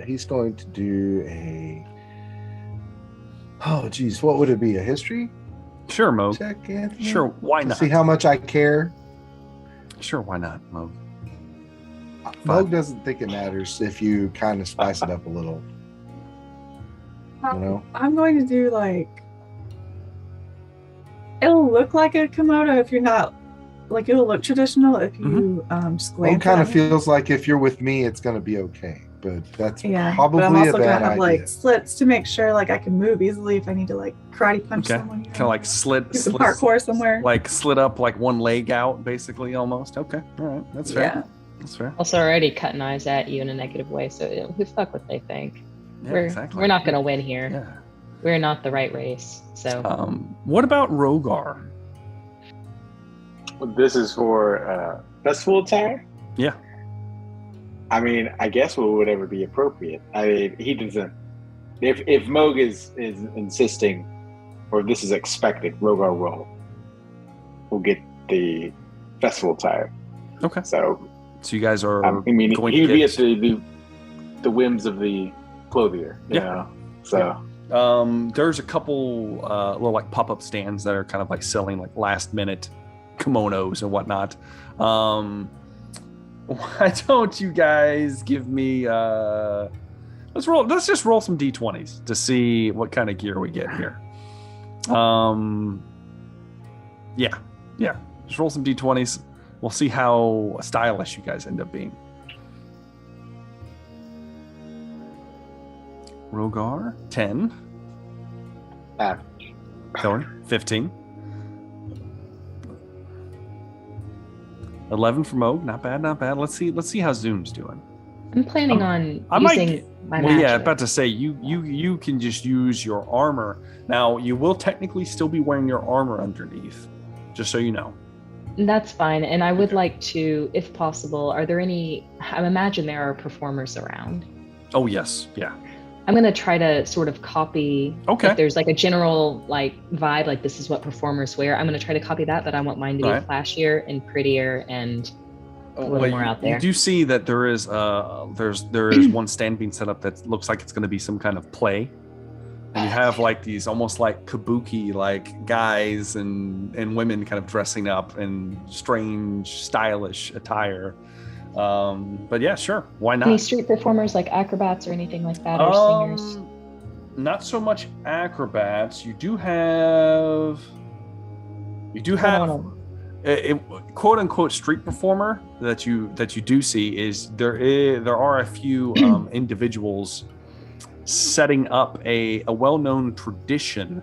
he's going to do what would it be? A history? Sure, Moog. Check, Anthony? Sure, why not? See how much I care? Sure, why not, Moog? Moog doesn't think it matters if you kind of spice it up a little. You know? I'm going to do like, it'll look like a kimono if you're not, like it'll look traditional if you just glance. It kind of feels like if you're with me, it's going to be okay, but that's probably but I'm also a bad gonna have idea. like slits to make sure like I can move easily if I need to like karate punch someone. Kind of like slit parkour somewhere. Like slit up like one leg out, basically, almost. Okay, all right, that's fair. Yeah. That's fair. Also, already cutting eyes at you in a negative way, so who fuck what they think? Yeah, we're not gonna win here. Yeah. We're not the right race. So. What about Rogar? This is for festival attire? Yeah. I mean, I guess what would ever be appropriate. I mean, he doesn't. If Moog is insisting, or this is expected, Rogar will get the festival attire. Okay. So you guys are. I mean, going he'd to be at the whims of the clothier. You know? So. There's a couple little like pop-up stands that are kind of like selling like last-minute kimonos and whatnot. Why don't you guys give me let's just roll some d20s to see what kind of gear we get here. Just roll some d20s. We'll see how stylish you guys end up being. Rogar, 10. Average. Thorn, 15. 11 for Moog, not bad, not bad. Let's see how Zoom's doing. I'm planning on I using my well, magic. yeah, about to say you can just use your armor. Now you will technically still be wearing your armor underneath, just so you know. That's fine. And I would like to, if possible, are there any, I imagine there are performers around. Oh yes, yeah. I'm going to try to sort of copy, Okay. if there's like a general like vibe, like this is what performers wear. I'm going to try to copy that, but I want mine to be flashier and prettier and a little more out there. You do see that there is one stand being set up that looks like it's going to be some kind of play. And you have like these almost like kabuki like guys and women kind of dressing up in strange, stylish attire. But yeah, sure. Why not? Any street performers like acrobats or anything like that, or singers? Not so much acrobats. You do have a quote unquote street performer that you do see is there are a few individuals setting up a well-known tradition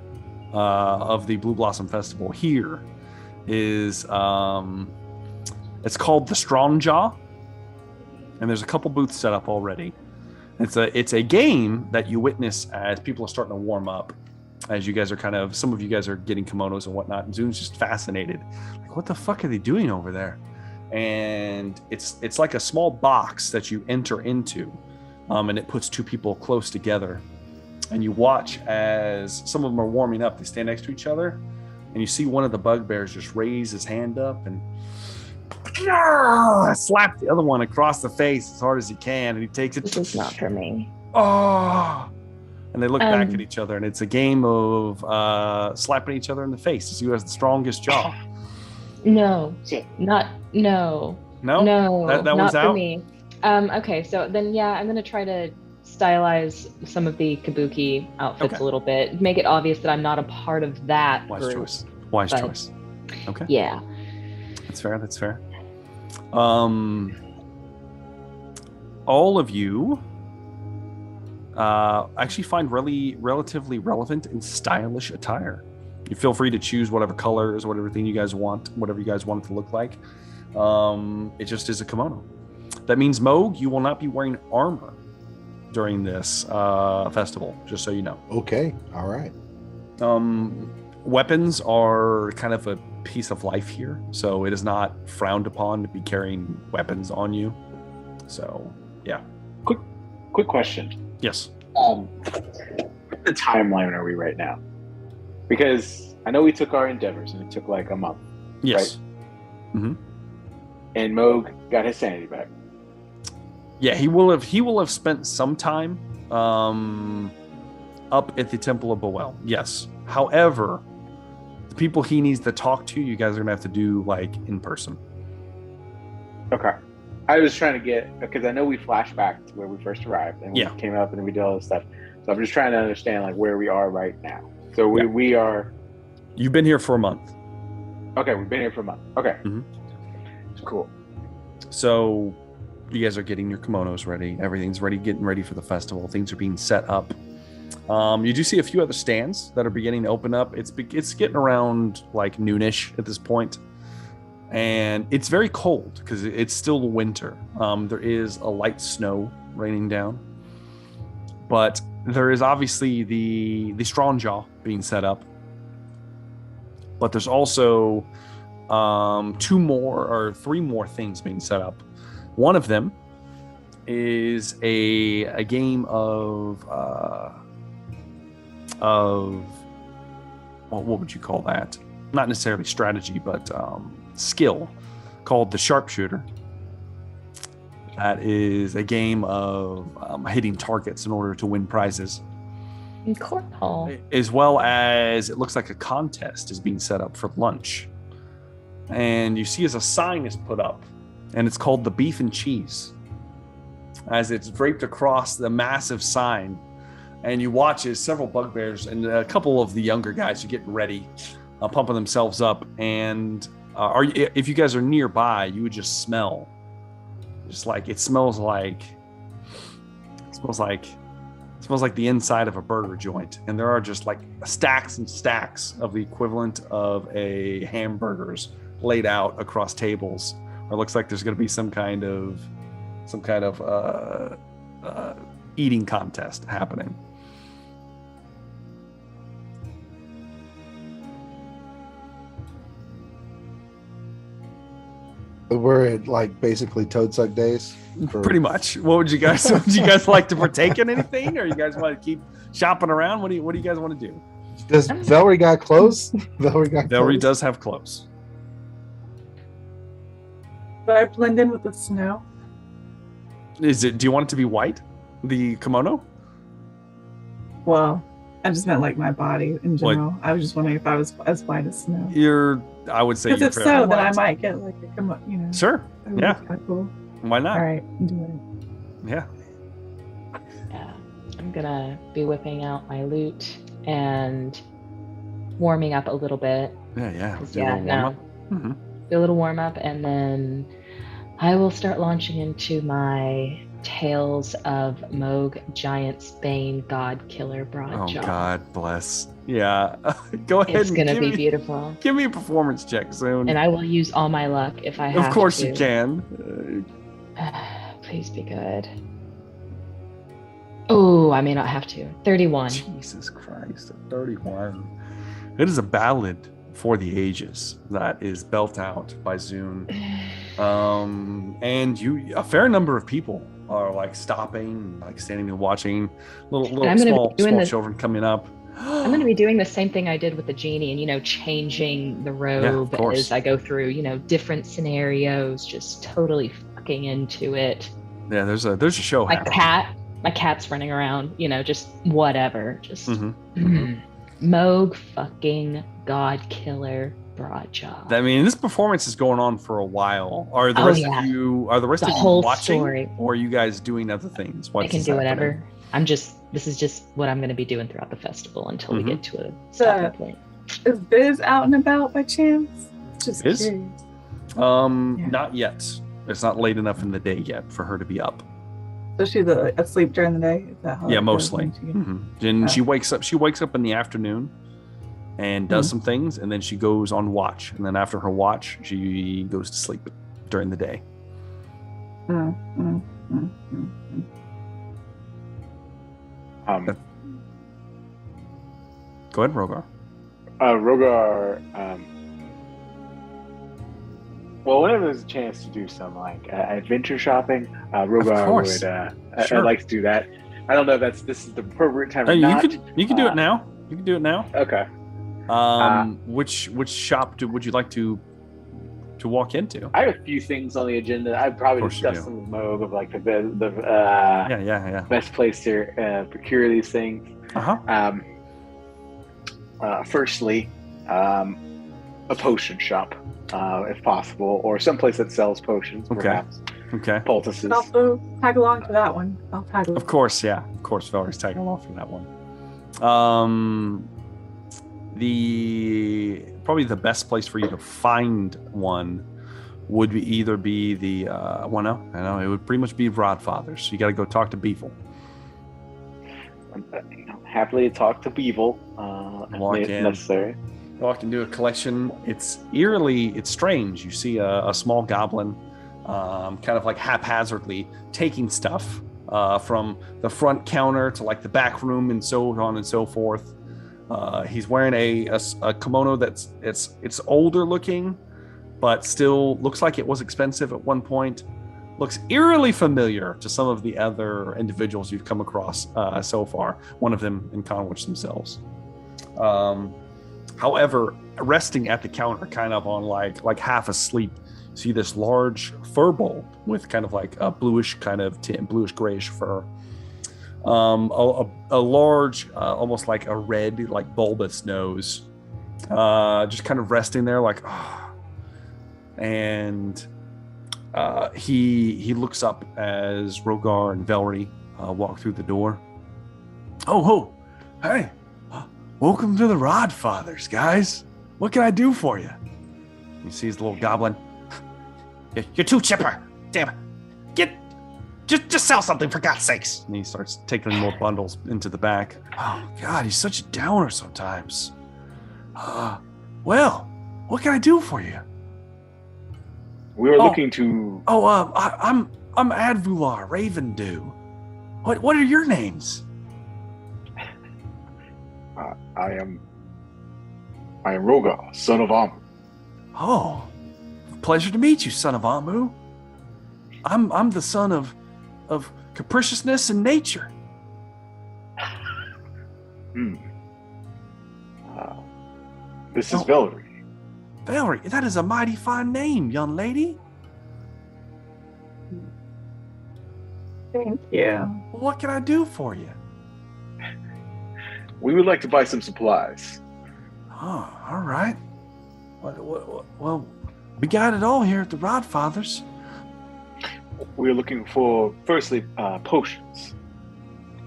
of the Blue Blossom Festival here is it's called the Strong Jaw, and there's a couple booths set up already. It's a game that you witness as people are starting to warm up, as you guys are some of you guys are getting kimonos and whatnot, and Zoom's just fascinated, like, what the fuck are they doing over there? And it's like a small box that you enter into. And it puts two people close together, and you watch as some of them are warming up. They stand next to each other, and you see one of the bugbears just raise his hand up and slap the other one across the face as hard as he can, and he takes it. This is not for me. Oh, and they look back at each other, and it's a game of slapping each other in the face to see who has the strongest jaw. No. No, that not one's for out. Me. Okay, so then yeah, I'm gonna try to stylize some of the kabuki outfits a little bit, make it obvious that I'm not a part of that Wise group. choice. Okay. Yeah. That's fair. All of you actually find relatively relevant and stylish attire. You feel free to choose whatever colors, whatever thing you guys want, whatever you guys want it to look like. It just is a kimono. That means, Moog, you will not be wearing armor during this festival, just so you know. Okay, all right. Weapons are kind of a piece of life here, so it is not frowned upon to be carrying weapons on you. So, yeah. Quick question. Yes. What the timeline are we right now? Because I know we took our endeavors and it took like a month. Yes. Right? Mm-hmm. And Moog got his sanity back. Yeah, he will have spent some time up at the Temple of Boel. Yes. However, the people he needs to talk to, you guys are gonna have to do like in person. Okay. I was trying to get, because I know we flashed back to where we first arrived and we came up and we did all this stuff. So I'm just trying to understand like where we are right now. So we are. You've been here for a month. Okay, we've been here for a month. Okay. Mm-hmm. Cool. So you guys are getting your kimonos ready. Everything's ready, getting ready for the festival. Things are being set up. You do see a few other stands that are beginning to open up. It's getting around like noonish at this point, and it's very cold because it's still winter. There is a light snow raining down, but there is obviously the Strong Jaw being set up. But there's also 3 more things being set up. One of them is a game of what would you call that? Not necessarily strategy, but skill, called the Sharpshooter. That is a game of hitting targets in order to win prizes. And cornhole. As well as it looks like a contest is being set up for lunch. And you see as a sign is put up, and it's called the Beef and Cheese, as it's draped across the massive sign. And you watch as several bugbears and a couple of the younger guys are getting ready, pumping themselves up. And if you guys are nearby, you would just smell, just like it smells like smells like the inside of a burger joint, and there are just like stacks and stacks of the equivalent of a hamburgers laid out across tables. Or it looks like there's going to be some kind of eating contest happening. We're at like basically Toadsuck days. Pretty much. What would you guys like to partake in anything, or you guys want to keep shopping around? What do you guys want to do? Does Velree got clothes? Velree does have clothes. But I blend in with the snow. Do you want it to be white? The kimono? Well, I just meant like my body in general. I was just wondering if I was as white as snow. I would say because you're if so, white. then I might get like a kimono, you know. Sure. Yeah. Kind of cool. Why not? All right, I'm doing it. Yeah. Yeah. I'm gonna be whipping out my loot and warming up a little bit. Yeah. Do a little warm up, and then I will start launching into my Tales of Moog, Giant's Bane, God Killer, Broadjaw. Oh, God bless. Yeah. Go ahead. It's gonna be beautiful. Give me a performance check soon. And I will use all my luck if I have to. Of course you can. Please be good. Oh, I may not have to. 31. Jesus Christ, 31. It is a ballad for the ages that is belt out by Zune. And a fair number of people are like stopping, like standing and watching. Little small children coming up. I'm going to be doing the same thing I did with the genie, and changing the robe as I go through, different scenarios, just totally fucking into it. Yeah, there's a show. My cat's running around, just whatever, just Moog fucking God Killer Broadjaw. I mean, this performance is going on for a while. Are the rest of you watching, story. or are you guys doing other things? I can do whatever. This is just what I'm going to be doing throughout the festival until we get to a stopping point. Is Biz out and about by chance? Just curious. Not yet. It's not late enough in the day yet for her to be up. So she's asleep during the day? Is that how mostly. And she wakes up in the afternoon and does some things, and then she goes on watch. And then after her watch, she goes to sleep during the day. Go ahead, Rogar. Well, whenever there's a chance to do some adventure shopping, Rogar would. I'd like to do that. I don't know if this is the appropriate time or not. You can do it now. You can do it now. Okay. Which shop would you like to walk into? I have a few things on the agenda. I'd probably discuss them with Moog of the best place to procure these things. Firstly, a potion shop, if possible, or someplace that sells potions, perhaps. Okay. Poultices. I'll also tag along to that one. I'll tag along. Of course, yeah. Of course, Velree's tagging along for that one. Probably the best place for you to find one would either be the it would pretty much be Rodfather's. So you got to go talk to Beevil. Happily talk to Beevil. If necessary. Walk into a collection. It's strange. You see a small goblin, kind of like haphazardly taking stuff from the front counter to like the back room and so on and so forth. He's wearing a kimono it's older looking, but still looks like it was expensive at one point. Looks eerily familiar to some of the other individuals you've come across so far. One of them in Conwich themselves. However, resting at the counter, kind of on like half asleep, see this large fur bowl with kind of like a bluish kind of bluish grayish fur. A large, almost like a red, like bulbous nose, just kind of resting there, and he looks up as Rogar and Velree walk through the door. Oh, hey, welcome to the Rodfathers, guys. What can I do for you? He sees the little goblin. You're too chipper. Damn it. Just sell something for God's sakes. And he starts taking more bundles into the back. Oh God, he's such a downer sometimes. Well, what can I do for you? We were looking to. I'm Advular Ravendew. What are your names? I am Rogar, son of Amu. Oh, pleasure to meet you, son of Amu. I'm the son of capriciousness and nature. This is Velree. Velree, that is a mighty fine name, young lady. Thank you. What can I do for you? We would like to buy some supplies. Oh, all right. Well, we got it all here at the Rodfathers. We are looking for, firstly, potions.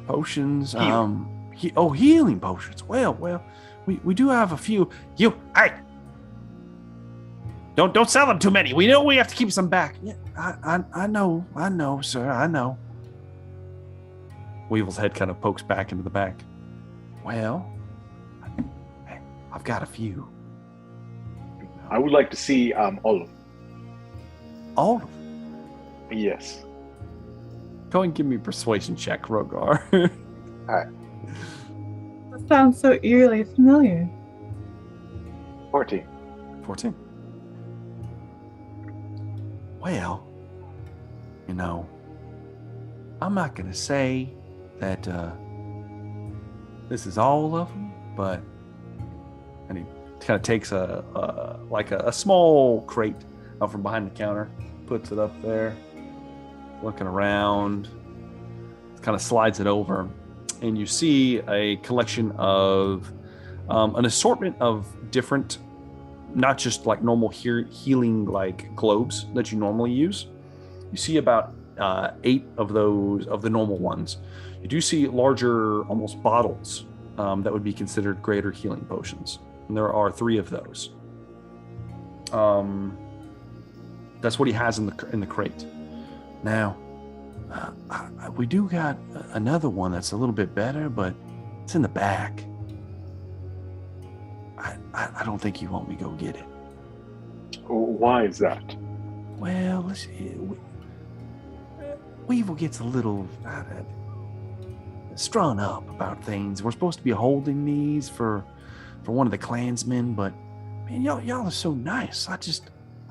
Potions. Healing potions. Well, we do have a few. Hey! Don't sell them too many. We know we have to keep some back. Yeah, I know, sir. I know. Weevil's head kind of pokes back into the back. Well, I've got a few. I would like to see all of them. All of them? Yes. Go and give me a persuasion check, Rogar. All right. That sounds so eerily familiar. 14. 14. Well, I'm not going to say that this is all of them, but and he kind of takes a small crate out from behind the counter, puts it up there, looking around, kind of slides it over, and you see a collection of an assortment of different, not just like normal healing like globes that you normally use. You see about 8 of those of the normal ones. You do see larger, almost bottles that would be considered greater healing potions, and there are 3 of those. That's what he has in the crate. Now, we do got another one that's a little bit better, but it's in the back. I don't think you want me to go get it. Why is that? Well, let's see. Weevil gets a little strung up about things. We're supposed to be holding these for one of the clansmen, but man, y'all are so nice. I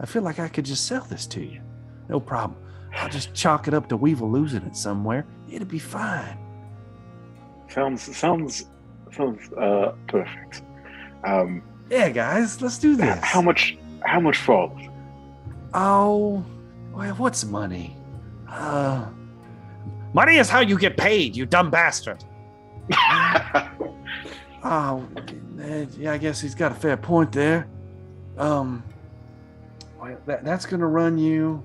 feel like I could just sell this to you. No problem. I'll just chalk it up to Weevil losing it somewhere. It'll be fine. Sounds perfect. Yeah, guys, let's do this. How much for all of them? Oh, well, what's money? Money is how you get paid, you dumb bastard. Oh, yeah, I guess he's got a fair point there. Well, that's gonna run you.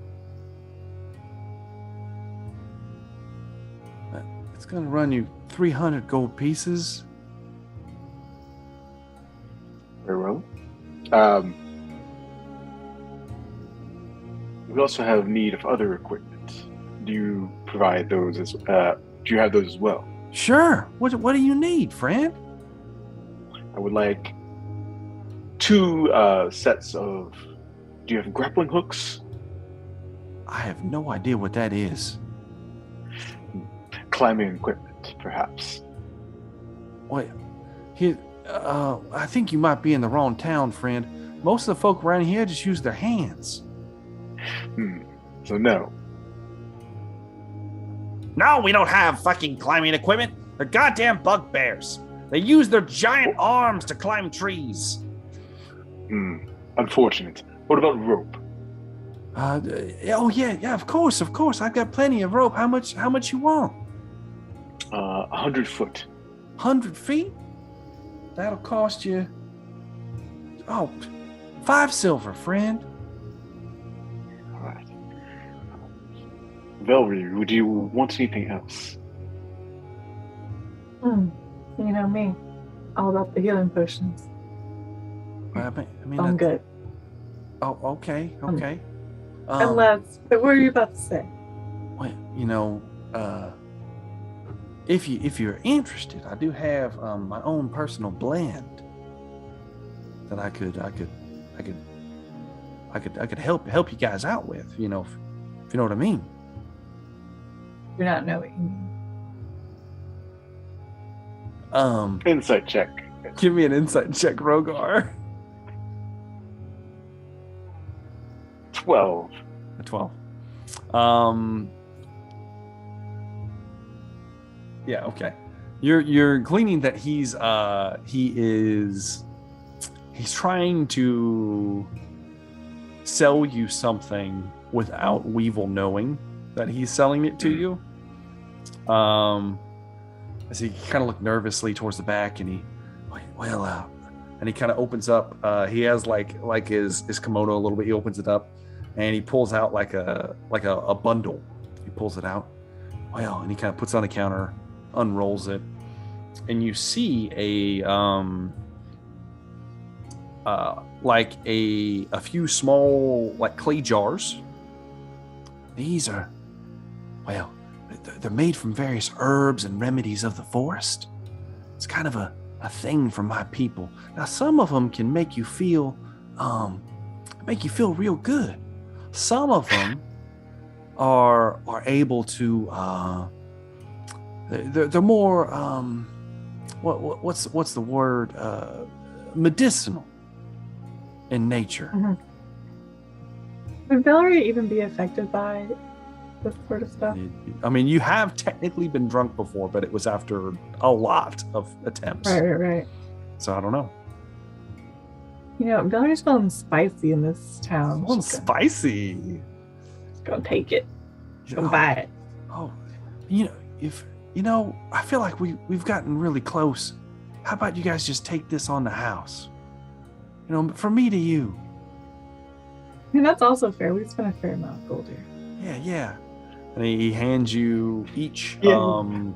It's gonna run you 300 gold pieces. Very well. We also have need of other equipment. Do you provide those as? Do you have those as well? Sure. What do you need, friend? I would like 2 sets of. Do you have grappling hooks? I have no idea what that is. Climbing equipment, perhaps. Wait, I think you might be in the wrong town, friend. Most of the folk around here just use their hands. So no. No, we don't have fucking climbing equipment. They're goddamn bugbears. They use their giant arms to climb trees. Unfortunate. What about rope? Yeah, of course. I've got plenty of rope. How much you want? 100 foot. 100 feet? That'll cost you 5 silver, friend. All right. Velree, would you want anything else? You know me, all about the healing potions. I mean, I'm good. Oh, okay. Unless, what were you about to say? well, if you're interested, I do have my own personal blend that I could help you guys out with. If you know what I mean. Do not know what you mean. Insight check. Give me an insight check, Rogar. 12. A 12. Yeah, okay. You're gleaning that he's trying to sell you something without Weevil knowing that he's selling it to you. As he kind of looked nervously towards the back, and he kind of opens up. He has like his kimono a little bit. He opens it up, and he pulls out like a bundle. He pulls it out. And he kind of puts it on the counter, unrolls it, and you see a few small clay jars. These are, they're made from various herbs and remedies of the forest. It's kind of a thing for my people. Now, some of them can make you feel real good. Some of them are able to. They're more what's the word? Medicinal in nature. Mm-hmm. Would Velree even be affected by this sort of stuff? I mean, you have technically been drunk before, but it was after a lot of attempts. Right. So I don't know. Velree's feeling spicy in this town. Spicy. Gonna take it. Gonna buy it. Oh, I feel like we've gotten really close. How about you guys just take this on the house? From me to you. I mean, that's also fair. We spent a fair amount of gold here. Yeah. And he hands you each 2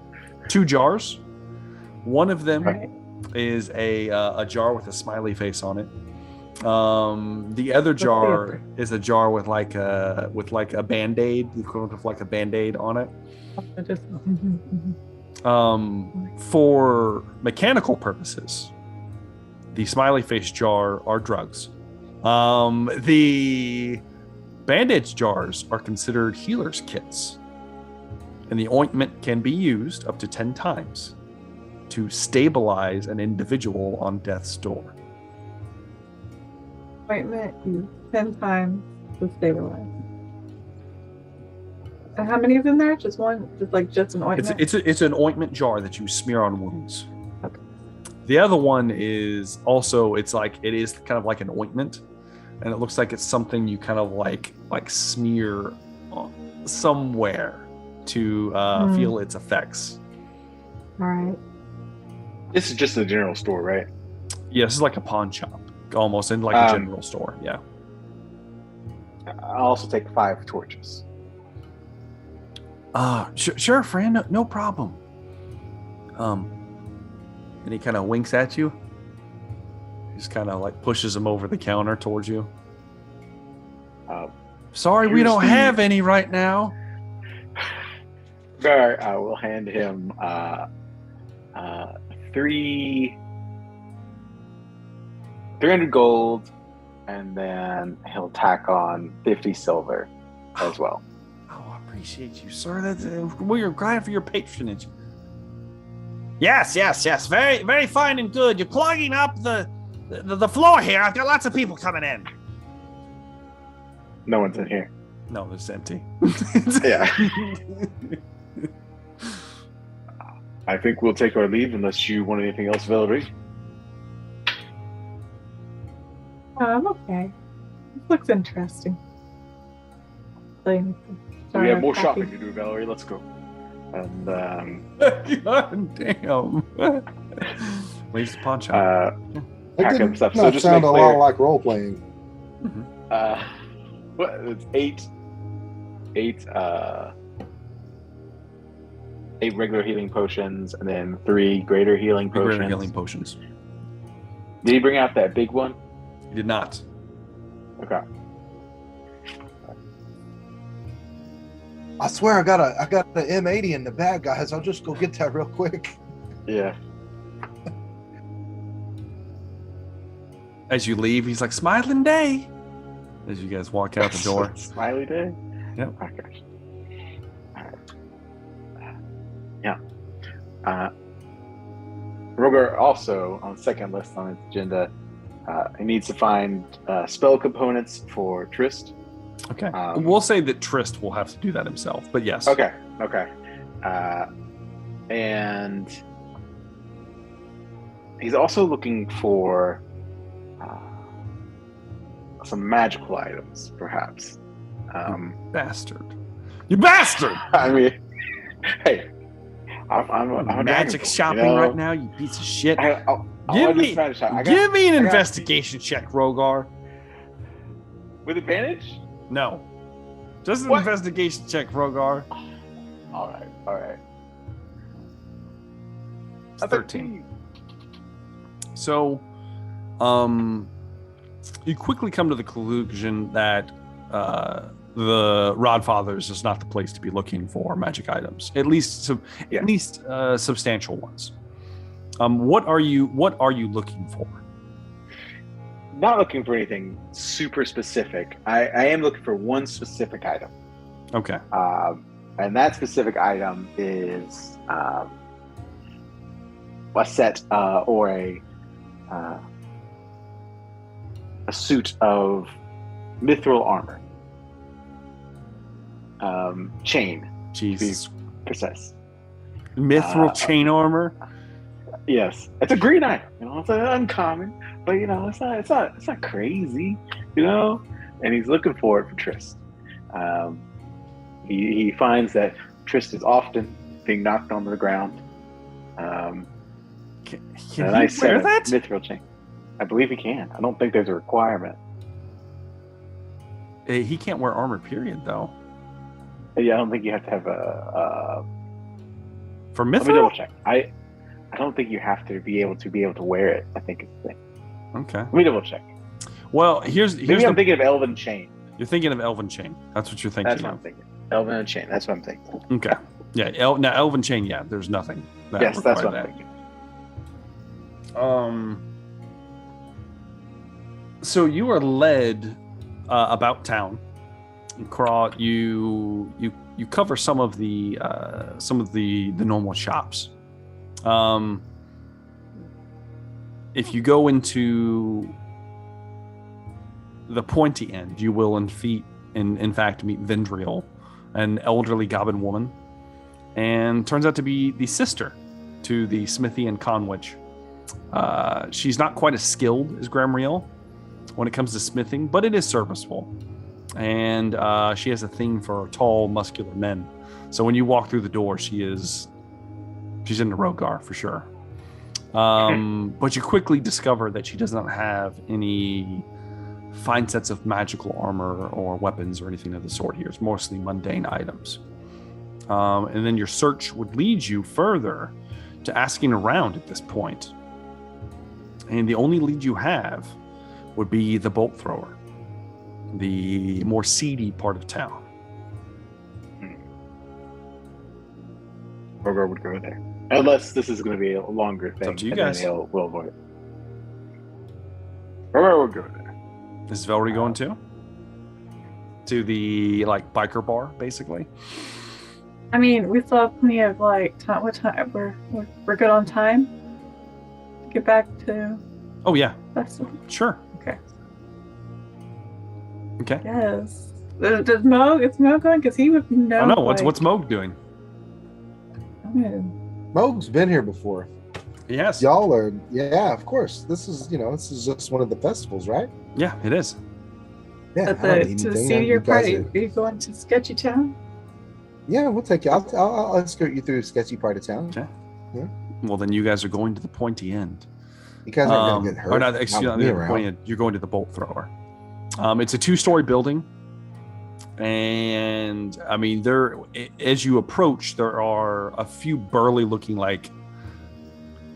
jars. One of them is a jar with a smiley face on it. The other jar is a jar with like a Band-Aid, the equivalent of like a Band-Aid on it. For mechanical purposes, the smiley face jar are drugs. The bandage jars are considered healer's kits, and the ointment can be used up to 10 times to stabilize an individual on death's door. Ointment used 10 times to stabilize. And how many is in there? Just one? Just an ointment? It's an ointment jar that you smear on wounds. Okay. The other one is also, it is kind of like an ointment, and it looks like it's something you kind of like smear somewhere to feel its effects. All right. This is just a general store, right? Yeah, this is like a pawn shop, almost in a general store. Yeah. I'll also take 5 torches. Sure, friend, no problem. And he kind of winks at you. He just kind of pushes him over the counter towards you. Sorry, we don't have any right now. I will hand him 300 gold, and then he'll tack on 50 silver as well. Oh, I appreciate you, sir. We're glad for your patronage. Yes. Very, very fine and good. You're clogging up the floor here. I've got lots of people coming in. No one's in here. No, it's empty. Yeah. I think we'll take our leave unless you want anything else, Velree. I'm okay. This looks interesting. We have more shopping to do, Velree. Let's go. And God damn. Leaves the pawn shop. Pack up stuff. So just sound a lot like role playing. It's 8 regular healing potions, and then 3 greater healing potions. Did he bring out that big one? He did not. Okay. I swear I got an M80 in the bag, guys. I'll just go get that real quick. Yeah. As you leave, he's like, smiling day. As you guys walk out the door. Smiley day? Yep. Okay. All right. Yeah. Rogar also, on the second list on his agenda, he needs to find spell components for Trist. Okay. We'll say that Trist will have to do that himself, but yes. Okay. And he's also looking for some magical items, perhaps. Bastard. You bastard! I mean, hey, I'm a magic shopping right now, you piece of shit. Give me an investigation check, Rogar. With advantage? No. Just an investigation check, Rogar. All right. It's 13. So, you quickly come to the conclusion that the Rodfathers is not the place to be looking for magic items, at least substantial ones. What are you looking for? Not looking for anything super specific. I am looking for one specific item. Okay. And that specific item is a set or a suit of mithril armor. Chain. Jesus. To be precise. Mithril chain armor? Yes. It's a green item. It's uncommon, but it's not crazy, And he's looking for it for Trist. He finds that Trist is often being knocked onto the ground. Can he wear that? Mithril chain. I believe he can. I don't think there's a requirement. He can't wear armor, period, though. Yeah, I don't think you have to have a for mithril. Let me double check. I don't think you have to be able to wear it. I think it's the thing. Okay. Let me double check. Well, here's maybe I'm thinking of Elven Chain. You're thinking of Elven Chain. That's what you're thinking. That's what I'm thinking. Elven Chain. That's what I'm thinking. Okay. Yeah. Now Elven Chain. Yeah. There's nothing. Yes, that's what I'm thinking. So you are led about town. Craw, you cover some of the normal shops. If you go into the pointy end, you will in fact meet Vendriel, an elderly goblin woman, and turns out to be the sister to the smithy and conwitch. She's not quite as skilled as Gramriel when it comes to smithing, but it is serviceable. And she has a thing for tall, muscular men. So when you walk through the door, she's into Rogar for sure. But you quickly discover that she does not have any fine sets of magical armor or weapons or anything of the sort here. It's mostly mundane items. And then your search would lead you further to asking around at this point. And the only lead you have would be the bolt thrower, the more seedy part of town. Rogar would go there. Unless this is going to be a longer thing. It's up to you guys. We'll avoid it. Rogar would go there. Is Velree going too? To the biker bar, basically? I mean, we still have plenty of time. What time? We're good on time to get back to. Oh yeah. Festival. Sure. Okay. Okay. Yes. Does Moog? Is Moog going? Because he would know. Oh no. What's Moog doing? Moog's been here before. Yes. Y'all are. Yeah, of course. This is just one of the festivals, right? Yeah, it is. Yeah. To the senior party. Are you going to Sketchy Town? Yeah, we'll take you. I'll escort you through a sketchy part of town. Okay. Yeah. Well, then you guys are going to the pointy end. You guys aren't going to get hurt. Or not, excuse me, the pointy end. You're going to the bolt thrower. It's a 2-story building. And, I mean, as you approach, there are a few burly-looking,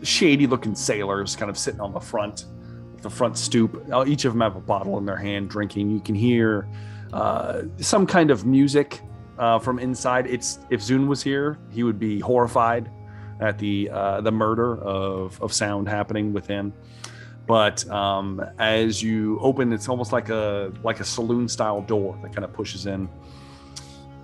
shady-looking sailors kind of sitting on the front stoop. Each of them have a bottle in their hand, drinking. You can hear some kind of music from inside. If Zune was here, he would be horrified at the murder of sound happening within. But as you open, it's almost like a saloon style door that kind of pushes in.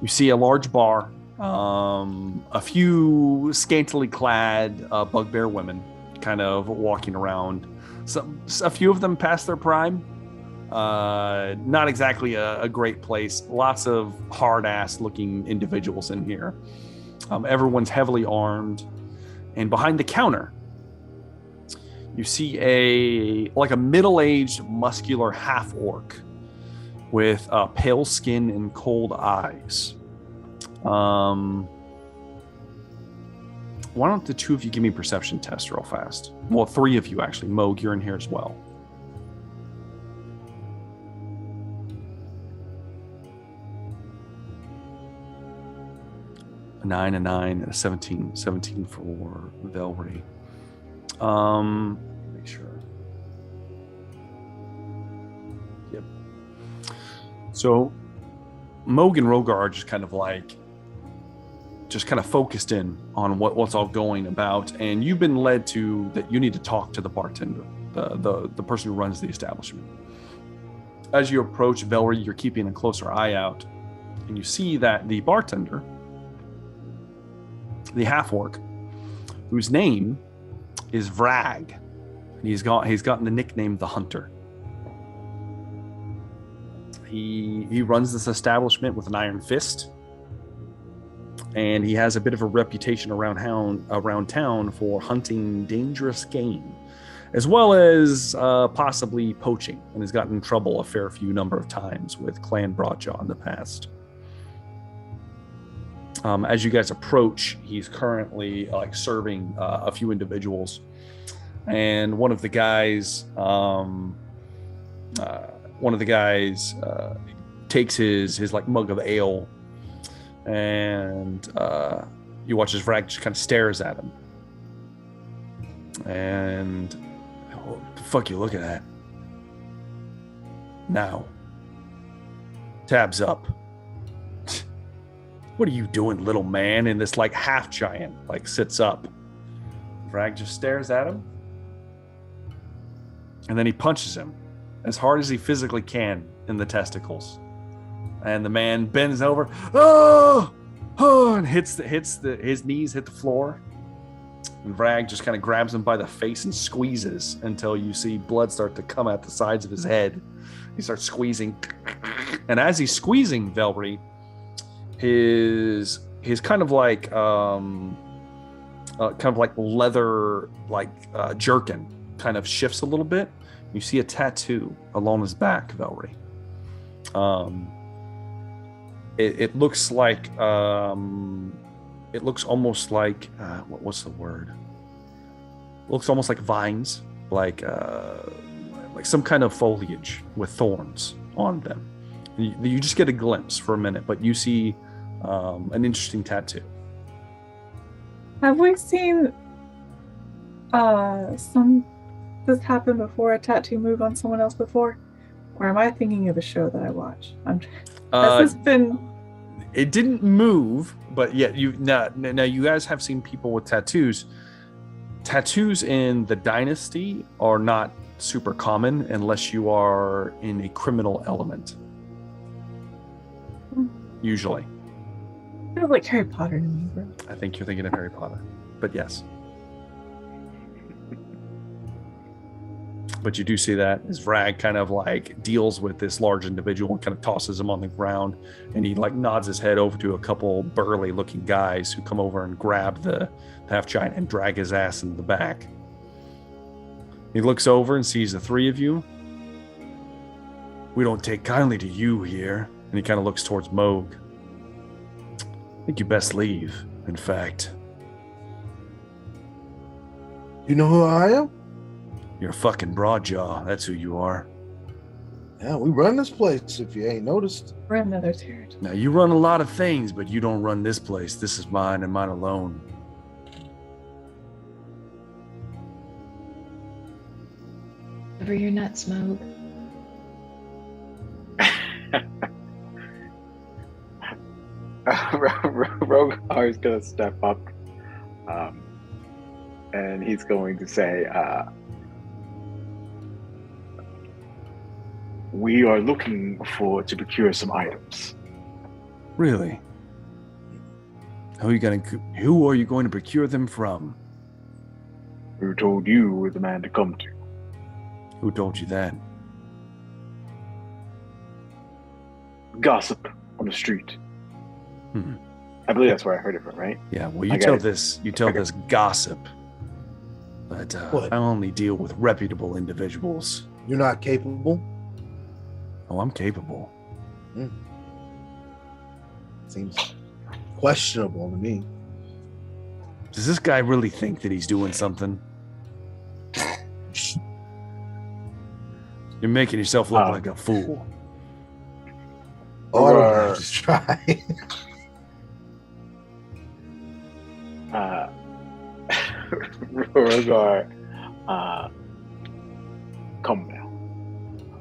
You see a large bar, a few scantily clad bugbear women kind of walking around. A few of them past their prime. Not exactly a great place. Lots of hard-ass looking individuals in here. Everyone's heavily armed. And behind the counter, you see a middle-aged, muscular half-orc with pale skin and cold eyes. Why don't the two of you give me perception tests real fast? Well, three of you actually. Moog, you're in here as well. A 9, a 9, and a 17. 17 for Velree. Make sure. Yep. So Moog and Rogar are just kind of focused in on what's all going about, and you've been led to that you need to talk to the bartender, the person who runs the establishment. As you approach Velree, you're keeping a closer eye out, and you see that the bartender, the half-orc, whose name is Vrag, and he's gotten the nickname the Hunter. He runs this establishment with an iron fist, and he has a bit of a reputation around town for hunting dangerous game, as well as possibly poaching, and has gotten in trouble a fair few number of times with Clan Broadjaw in the past. As you guys approach, he's currently serving a few individuals, and one of the guys takes his mug of ale, and you watch as Vrag just kind of stares at him. And what the fuck you looking at? Now, tabs up. What are you doing, little man? And this half giant sits up. Vrag just stares at him, and then he punches him as hard as he physically can in the testicles. And the man bends over, and his knees hit the floor. And Vrag just kind of grabs him by the face and squeezes until you see blood start to come out the sides of his head. He starts squeezing, and as he's squeezing Velree, his kind of leather jerkin kind of shifts a little bit. You see a tattoo along his back, Velree. It looks like it looks almost like what's the word? It looks almost like vines, like some kind of foliage with thorns on them. You just get a glimpse for a minute, but you see an interesting tattoo. Have we seen this happen before? A tattoo move on someone else before, or am I thinking of a show that I watch? Has this been? It didn't move, but yeah, now you guys have seen people with tattoos. Tattoos in the Dynasty are not super common unless you are in a criminal element. Usually. Feels like Harry Potter to me, bro. I think you're thinking of Harry Potter, but yes. But you do see that as Vrag kind of deals with this large individual and kind of tosses him on the ground, and he nods his head over to a couple burly looking guys who come over and grab the half giant and drag his ass into the back. He looks over and sees the three of you. We don't take kindly to you here. And he kind of looks towards Moog. I think you best leave, in fact. You know who I am? You're a fucking Broadjaw. That's who you are. Yeah, we run this place, if you ain't noticed. We're in another territory. Now, you run a lot of things, but you don't run this place. This is mine and mine alone. Cover your nuts, Moog. Rogar is going to step up, and he's going to say, "We are looking to procure some items." Really? Who are you going to procure them from? Who told you were the man to come to? Who told you that? Gossip on the street. Hmm. I believe that's where I heard it from, right? Yeah, well, you tell this gossip. But I only deal with reputable individuals. You're not capable? Oh, I'm capable. Seems questionable to me. Does this guy really think that he's doing something? You're making yourself look like a fool. Oh, I don't know, just try. Rogar, come now.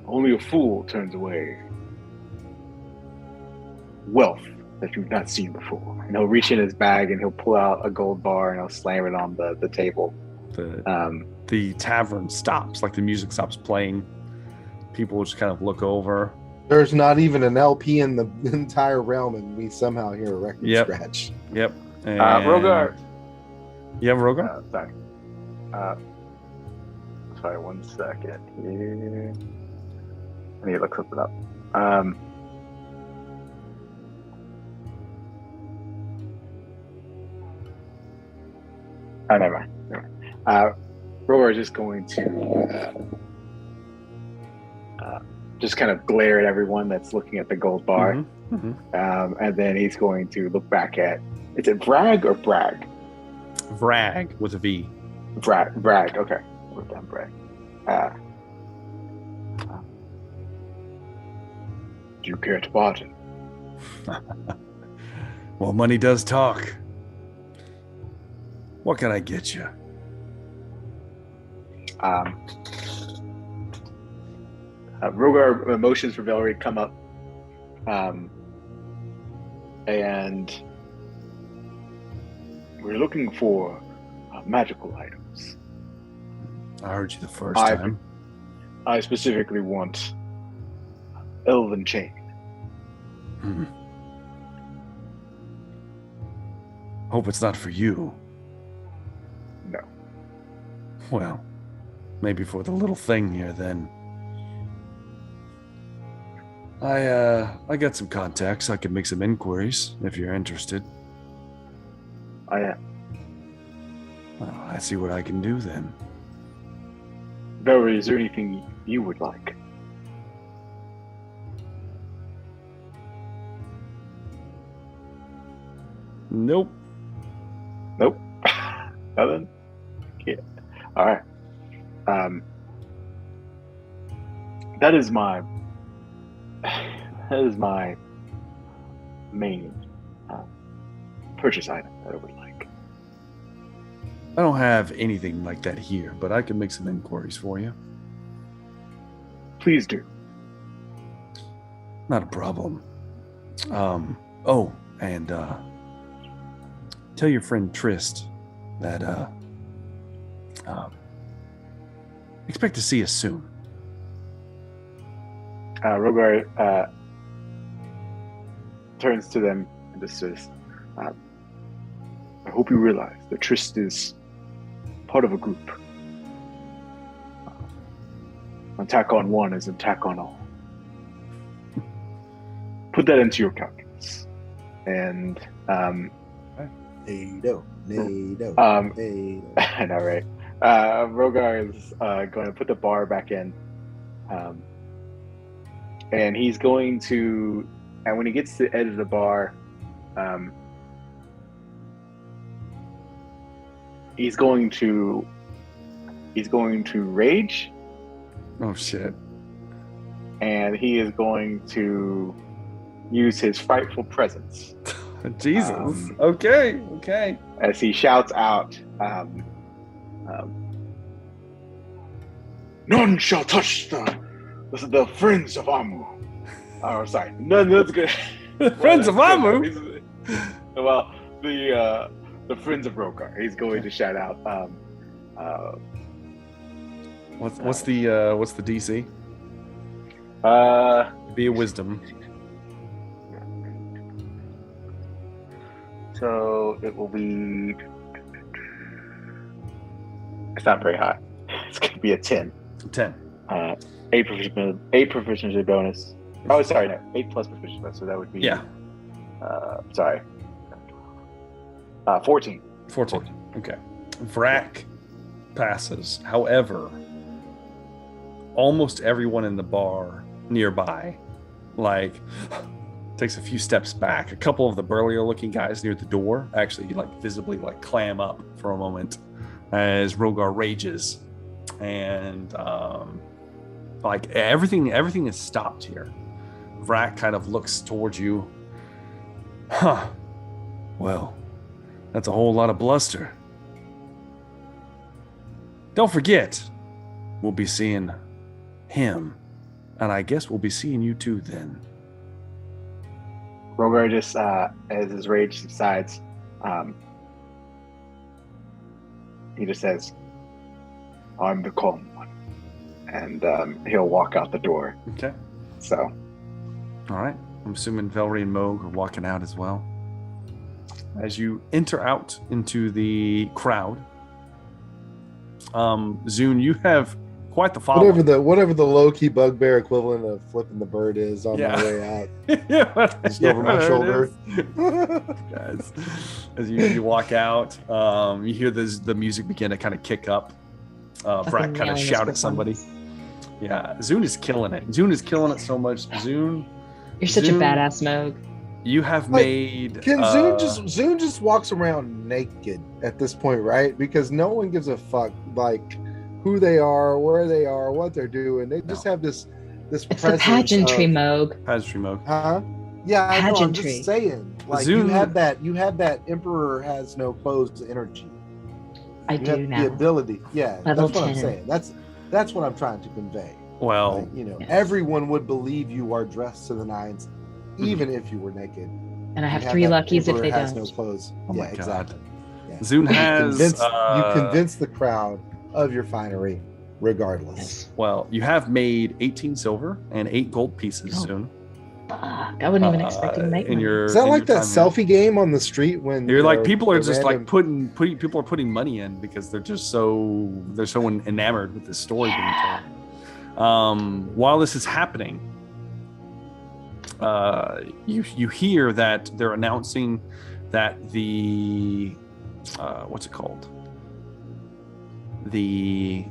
Only a fool turns away wealth that you've not seen before. And he'll reach in his bag and he'll pull out a gold bar and he'll slam it on the table. The tavern stops, like the music stops playing. People just kind of look over. There's not even an LP in the entire realm, and we somehow hear a record scratch. Yep. And Rogar. You have Rogar? Sorry. Sorry, 1 second here. I need to look something up. Oh, never mind. Rogar is just going to just kind of glare at everyone that's looking at the gold bar. Mm-hmm. Mm-hmm. And then he's going to look back at, is it Bragg or Bragg? Vrag with a V. Bragg, okay. Wrote down Bragg. Do you care to bargain? Well, money does talk. What can I get you? Rogar emotions for Velree come up, and we're looking for magical items. I heard you the first time. I specifically want elven chain. Hope it's not for you. No. Well, maybe for the little thing here then. I got some contacts. I could make some inquiries if you're interested. I am. Well, I see what I can do then. Velree, is there anything you would like? Nope. Nothing? Yeah. All right. That is my main purchase item that I would like. I don't have anything like that here, but I can make some inquiries for you. Please do. Not a problem. Oh, and tell your friend Trist that expect to see us soon. Rogar turns to them and just says, I hope you realize that Trist is part of a group. Attack on one is attack on all. Put that into your calculus. And NATO. I know, right? Rogar is going to put the bar back in. And he's going to, and when he gets to the edge of the bar, he's going to rage. Oh shit. And he is going to use his frightful presence. Jesus. Okay. As he shouts out, none shall touch the friends of Amu. Oh, sorry. None, that's good. Friends of Amu? Well, the friends of Rogar. He's going to shout out. What's the DC? Be a wisdom. So it will be. It's not very high. It's going to be a 10. 10. 8 proficiency bonus. Oh, sorry, no. 8 plus proficiency bonus. So that would be. Yeah. 14. 14. Okay. Vrak passes. However, almost everyone in the bar nearby, takes a few steps back. A couple of the burlier looking guys near the door actually visibly clam up for a moment as Rogar rages, and everything is stopped here. Vrak kind of looks towards you. Huh. Well, that's a whole lot of bluster. Don't forget, we'll be seeing him, and I guess we'll be seeing you too then. Rogar just, as his rage subsides, he just says, "I'm the calm one," and he'll walk out the door. Okay. So. All right. I'm assuming Velree and Moog are walking out as well. As you enter out into the crowd, Zune, you have quite the following. Whatever the low-key bugbear equivalent of flipping the bird is on my way out. Just over my shoulder. Yes. As you walk out, you hear the music begin to kind of kick up. Vrak kind of shout at somebody. Yeah, Zune is killing it. Zune is killing it so much. Zune, you're such a badass, Moog. You have made. Can Zune just walks around naked at this point, right? Because no one gives a fuck who they are, where they are, what they're doing. They just have this It's the pageantry, Moog. Pageantry, Moog. Huh? Yeah, I know. I'm just saying. You have that Emperor has no clothes energy. I do now. The ability. Yeah, Level that's what 10. I'm saying. That's what I'm trying to convey. Well, yes. Everyone would believe you are dressed to the nines, even if you were naked. And I have 3 luckies if they has don't. no clothes. Oh my God. Exactly. Yeah. Zune has. You convince the crowd of your finery, regardless. Yes. Well, you have made 18 silver and 8 gold pieces soon. Fuck, I wouldn't even expect you to make money. Is that like that selfie game on the street when you're people are just people are putting money in because they're so enamored with this story being told. While this is happening, you hear that they're announcing that the what's it called? The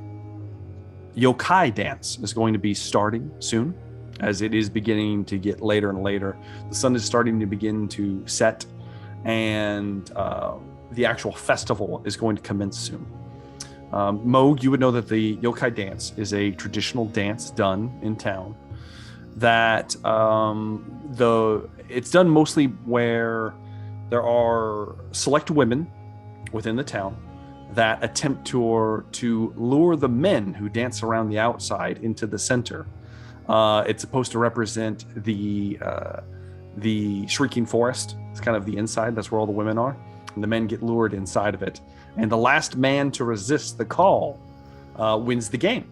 yokai dance is going to be starting soon, as it is beginning to get later and later. The sun is starting to begin to set, and the actual festival is going to commence soon. Moog, you would know that the yokai dance is a traditional dance done in town. That it's done mostly where there are select women within the town that attempt to lure the men who dance around the outside into the center. It's supposed to represent the shrieking forest. It's kind of the inside. That's where all the women are. And the men get lured inside of it. And the last man to resist the call wins the game.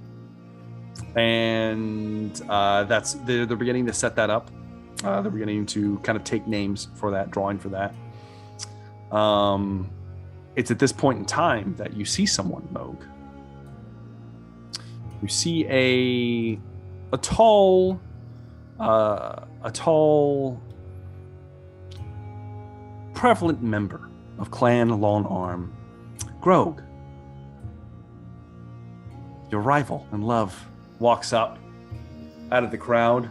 And they're beginning to set that up. They're beginning to kind of take names for that, drawing for that. It's at this point in time that you see someone, Moog. You see a tall, prevalent member of Clan Long Arm, Grog. Your rival in love walks up out of the crowd.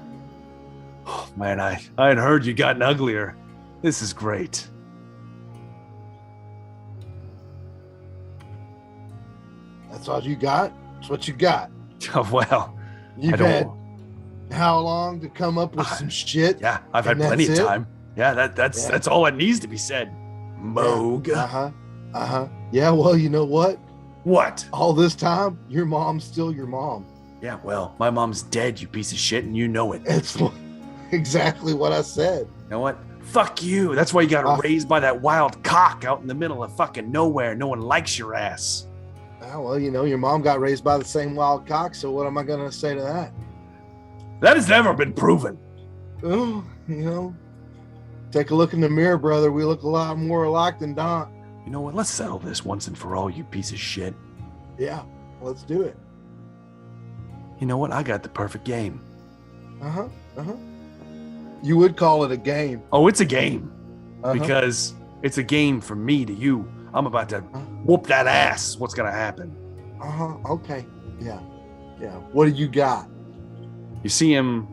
Oh, man, I had heard you gotten uglier. This is great. That's all you got? That's what you got? Oh, well, You've had how long to come up with some shit? Yeah, I've had plenty of time. Yeah, that's all that needs to be said. Moog. Yeah. Yeah, well, you know what? What? All this time, your mom's still your mom. Yeah, well, my mom's dead, you piece of shit, and you know it. It's exactly what I said. You know what? Fuck you. That's why you got Oh. raised by that wild cock out in the middle of fucking nowhere. No one likes your ass. Well, your mom got raised by the same wild cock, so what am I going to say to that? That has never been proven. Oh, take a look in the mirror, brother. We look a lot more alike than Don. You know what? Let's settle this once and for all, you piece of shit. Yeah, let's do it. You know what? I got the perfect game. You would call it a game. Oh, it's a game. Uh-huh. Because it's a game from me to you. I'm about to whoop that ass. Is what's going to happen. Okay. Yeah. What do you got? You see him.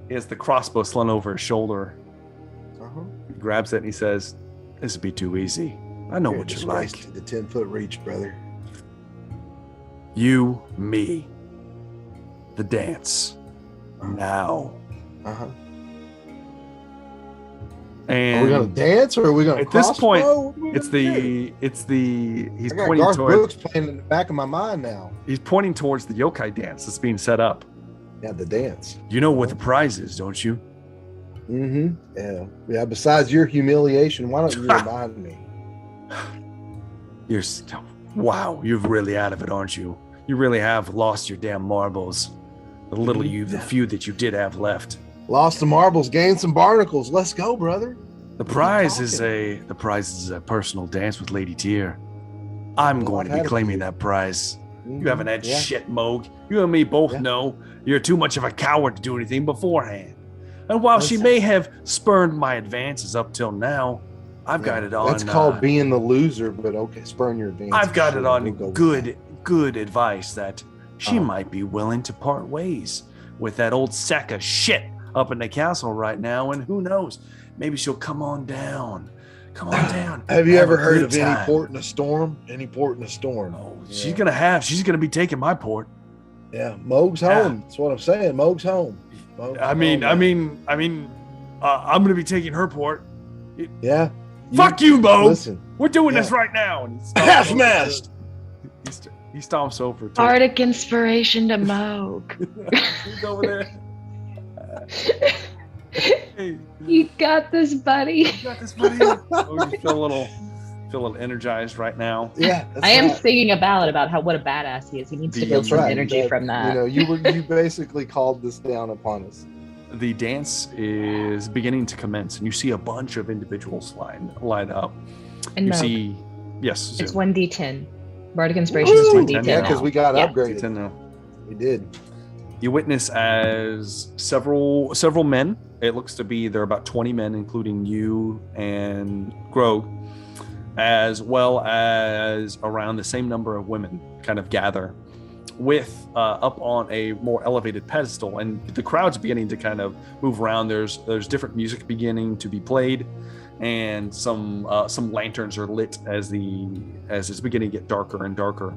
He has the crossbow slung over his shoulder. He grabs it and he says, "This would be too easy. I know what you like. To the 10-foot reach, brother. You, me. The dance. Now." And Are we gonna dance or are we gonna? at this point, crossbow? he's I got pointing Garth towards. Brooks playing in the back of my mind now. He's pointing towards the yokai dance that's being set up. Yeah, the dance. You know what the prize is, don't you? Yeah. Besides your humiliation, why don't you remind me? Wow, you're really out of it, aren't you? You really have lost your damn marbles. The little the few that you did have left. Lost the marbles, gained some barnacles. Let's go, brother. The prize is a personal dance with Lady Tyr. I'm going to be claiming that prize. You haven't had shit, Moog. You and me both know you're too much of a coward to do anything beforehand. And while she may have spurned my advances up till now, I've got it on. That's called being the loser, but okay, spurn your advances. I've got it on good advice that she might be willing to part ways with that old sack of shit up in the castle right now, and who knows, maybe she'll come on down. Have you ever heard of any port in a storm? Oh, she's gonna be taking my port. Yeah, Moog's home. That's what I'm saying. Moog's home. I'm gonna be taking her port. Yeah. Fuck you, Moog. Listen, we're doing this right now. And half-mast. He stomps over to Arctic inspiration to Moog. He's over there. Hey, You got this, buddy. Oh, you feel a little energized right now. Yeah, I am singing a ballad about what a badass he is. He needs to feel some energy from that. You basically called this down upon us. The dance is beginning to commence, and you see a bunch of individuals line up. And you Moog, see, yes, it's Zoom. 1d10. Bardic inspiration is 1d10. Yeah, because we got upgraded. D10 now. We did. You witness as several men. It looks to be there are about 20 men, including you and Grog, as well as around the same number of women kind of gather with up on a more elevated pedestal, and the crowd's beginning to kind of move around. There's different music beginning to be played, and some lanterns are lit as it's beginning to get darker and darker.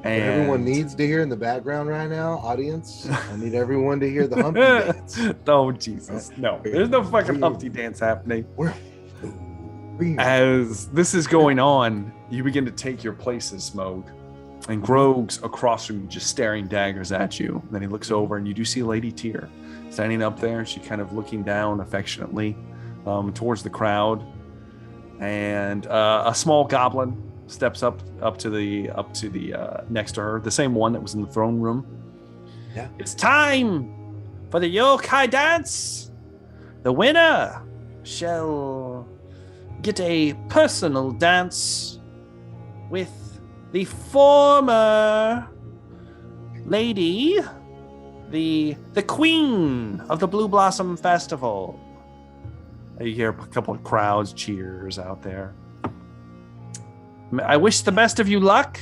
And what everyone needs to hear in the background right now, audience, I need everyone to hear the Humpty dance. Oh, Jesus. No, there's no fucking Humpty dance happening. As this is going on, you begin to take your places, Moog. And Grog's across from you, just staring daggers at you. And then he looks over, and you do see Lady Tyr standing up there, and she kind of looking down affectionately towards the crowd. And a small goblin steps up to the next to her, the same one that was in the throne room. Yeah. It's time for the yokai dance. The winner shall get a personal dance with the former lady, the queen of the Blue Blossom Festival. You hear a couple of crowds cheers out there. I wish the best of you luck,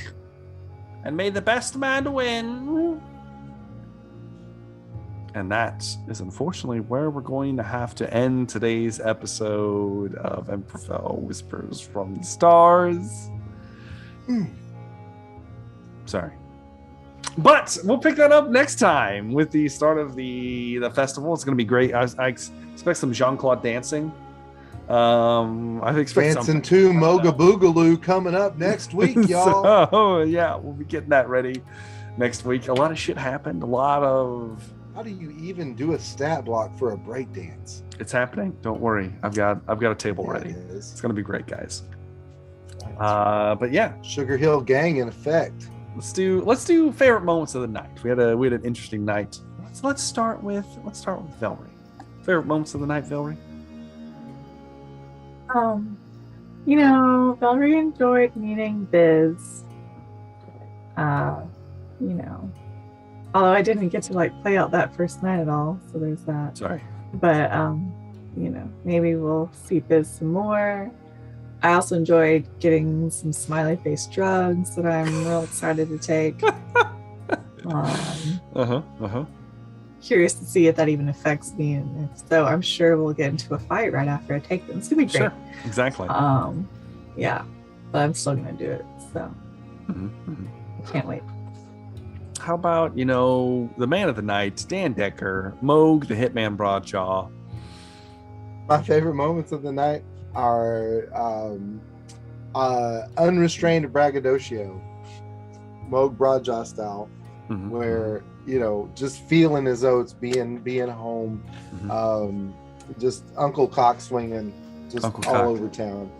and may the best man win. And that is unfortunately where we're going to have to end today's episode of Emberfell Whispers from the Stars. Sorry. But we'll pick that up next time with the start of the festival. It's going to be great. I expect some Jean-Claude dancing. I expect Dancing to Moga Boogaloo coming up next week, y'all. So, yeah, we'll be getting that ready next week. A lot of shit happened. A lot of How do you even do a stat block for a breakdance? It's happening. Don't worry. I've got a table Yeah, ready. it is. It's gonna be great, guys. But yeah, Sugar Hill Gang in effect. let's do favorite moments of the night. We had an interesting night. Let's start with Velree. Favorite moments of the night, Velree. Velree enjoyed meeting Biz. Although I didn't get to play out that first night at all, so there's that. Sorry. But maybe we'll see Biz some more. I also enjoyed getting some smiley face drugs that I'm real excited to take. Curious to see if that even affects me, and if so, I'm sure we'll get into a fight right after I take them. It's gonna be great. Sure. Exactly. Yeah, but I'm still gonna do it, so I can't wait. How about, the man of the night, Dan Decker, Moog, the Hitman Broadjaw. My favorite moments of the night are unrestrained braggadocio, Moog Broadjaw style, where just feeling as though it's being home, just Uncle Cock swinging, just Uncle all Cock. over town,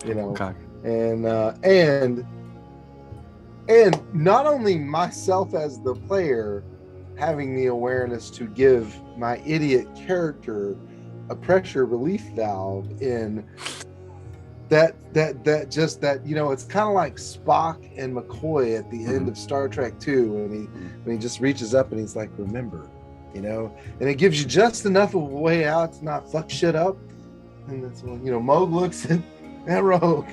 Uncle Cock. and not only myself as the player having the awareness to give my idiot character a pressure relief valve in that it's kind of like Spock and McCoy at the end of Star Trek 2 when he just reaches up and he's like, remember, and it gives you just enough of a way out to not fuck shit up. And that's when Moog looks at Rogar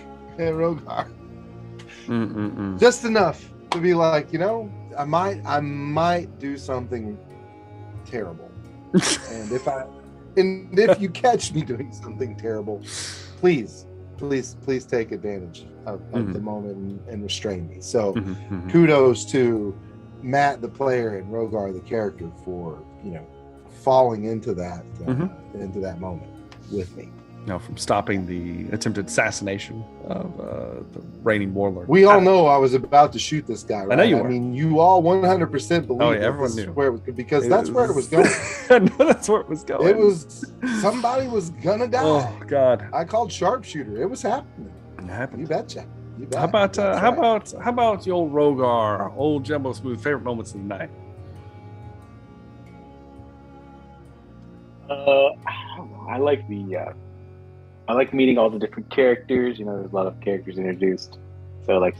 just enough to be like, I might do something terrible, and if you catch me doing something terrible, please take advantage of the moment and restrain me. So kudos to Matt the player and Rogar the character for falling into that moment with me. From stopping the attempted assassination of the reigning warlord. We all know I was about to shoot this guy, right? I know you were. I mean, you all 100% believe everyone knew. where it was, because that's where it was going. I know that's where it was going. It was, somebody was gonna die. Oh God! I called sharpshooter. It was happening. It happened. You betcha. You bet. How about the old Rogar, old Jumbo Smooth? Favorite moments of the night. I like meeting all the different characters. There's a lot of characters introduced. So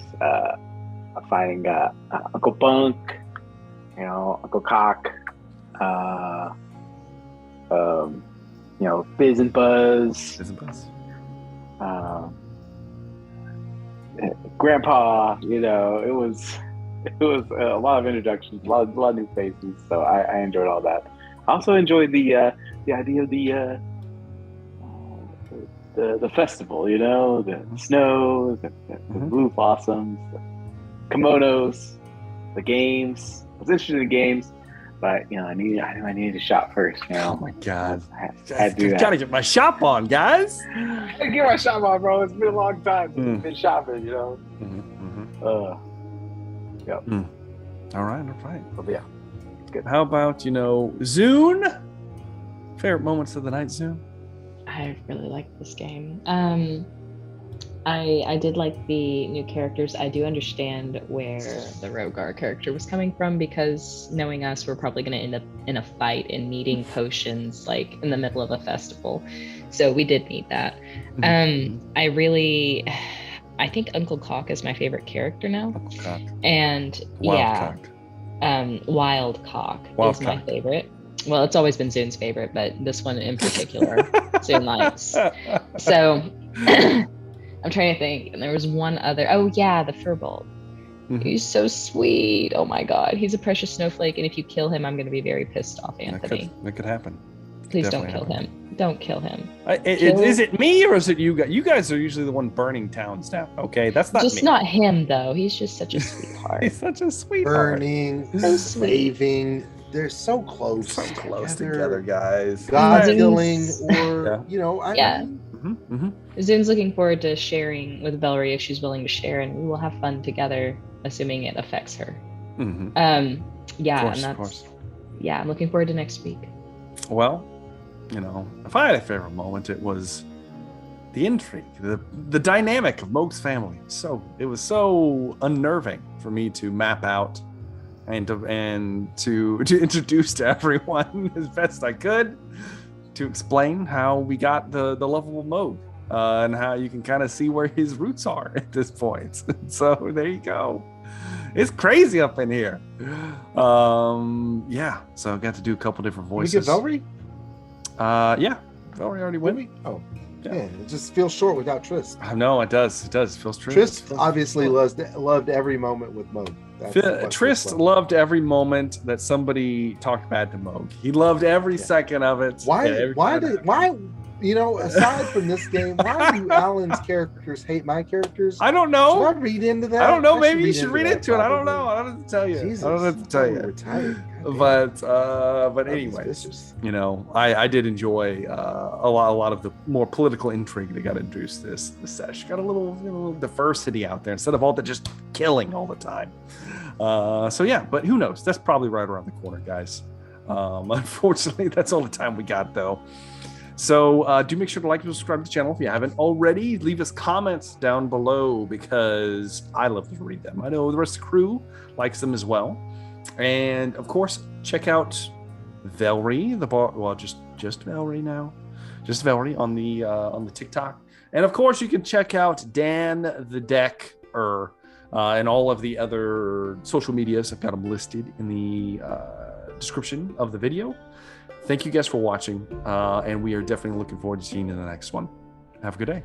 finding Uncle Bunk, Uncle Cock, Biz and Buzz. Grandpa. It was a lot of introductions, a lot of new faces. So I enjoyed all that. I also enjoyed the idea of the festival, the snow, the blue blossoms, the kimonos, the games. I was interested in the games, but I needed to shop first. Oh my God! I had to do that. Gotta get my shop on, guys. I gotta get my shop on, bro. It's been a long time since I've been shopping. All right. But yeah, it's good. How about Zune? Favorite moments of the night, Zune? I really like this game. I did like the new characters. I do understand where the Rogar character was coming from, because knowing us, we're probably going to end up in a fight and needing potions in the middle of a festival. So we did need that. I think Uncle Cock is my favorite character now. Uncle Cock. And Wild Cock is my favorite. Well, it's always been Zune's favorite, but this one in particular, Zune likes. So I'm trying to think. And there was one other. Oh, yeah, the Firbolg. He's so sweet. Oh, my God. He's a precious snowflake. And if you kill him, I'm going to be very pissed off, Anthony. That could happen. Please don't kill him. Don't kill him. Is it me, or is it you guys? You guys are usually the one burning towns now. Okay, that's not just me. Not him, though. He's just such a sweetheart. He's such a sweetheart. Burning, So sweet. slaving. They're so close. Together, guys. God Zune's- killing, or Yeah. Zune's looking forward to sharing with Velree if she's willing to share, and we will have fun together, assuming it affects her. Of And course. yeah, I'm looking forward to next week. Well, you know, if I had a favorite moment, it was the intrigue, the dynamic of Moog's family. It was so unnerving for me to map out and to introduce to everyone as best I could, to explain how we got the lovable Moog, and how you can kind of see where his roots are at this point. So there you go. It's crazy up in here. Yeah. So I got to do a couple different voices. Did we get Velree? Yeah. Velree already went. Oh. Yeah. It just feels short without Trist. No, it does. It does. It feels true. Trist obviously loved every moment with Moog. Trist loved every moment that somebody talked bad to Moog. He loved every second of it. Why you know, aside from this game, why do Alan's characters hate my characters? I don't know. Should I read into that? I don't know. Maybe you should read into it. I don't know. I don't have to tell you. Jesus, I don't have to tell you. But anyways, you know, I did enjoy a lot of the more political intrigue that got introduced this sesh. Got a little diversity out there instead of all the just killing all the time. So yeah, but who knows? That's probably right around the corner, guys. Unfortunately, that's all the time we got though. So do make sure to like and subscribe to the channel if you haven't already. Leave us comments down below because I love to read them. I know the rest of the crew likes them as well. And of course, check out Velree, just Velree now. Just Velree on the TikTok. And of course, you can check out Dan the Decker and all of the other social medias. I've got them listed in the description of the video. Thank you guys for watching, and we are definitely looking forward to seeing you in the next one. Have a good day.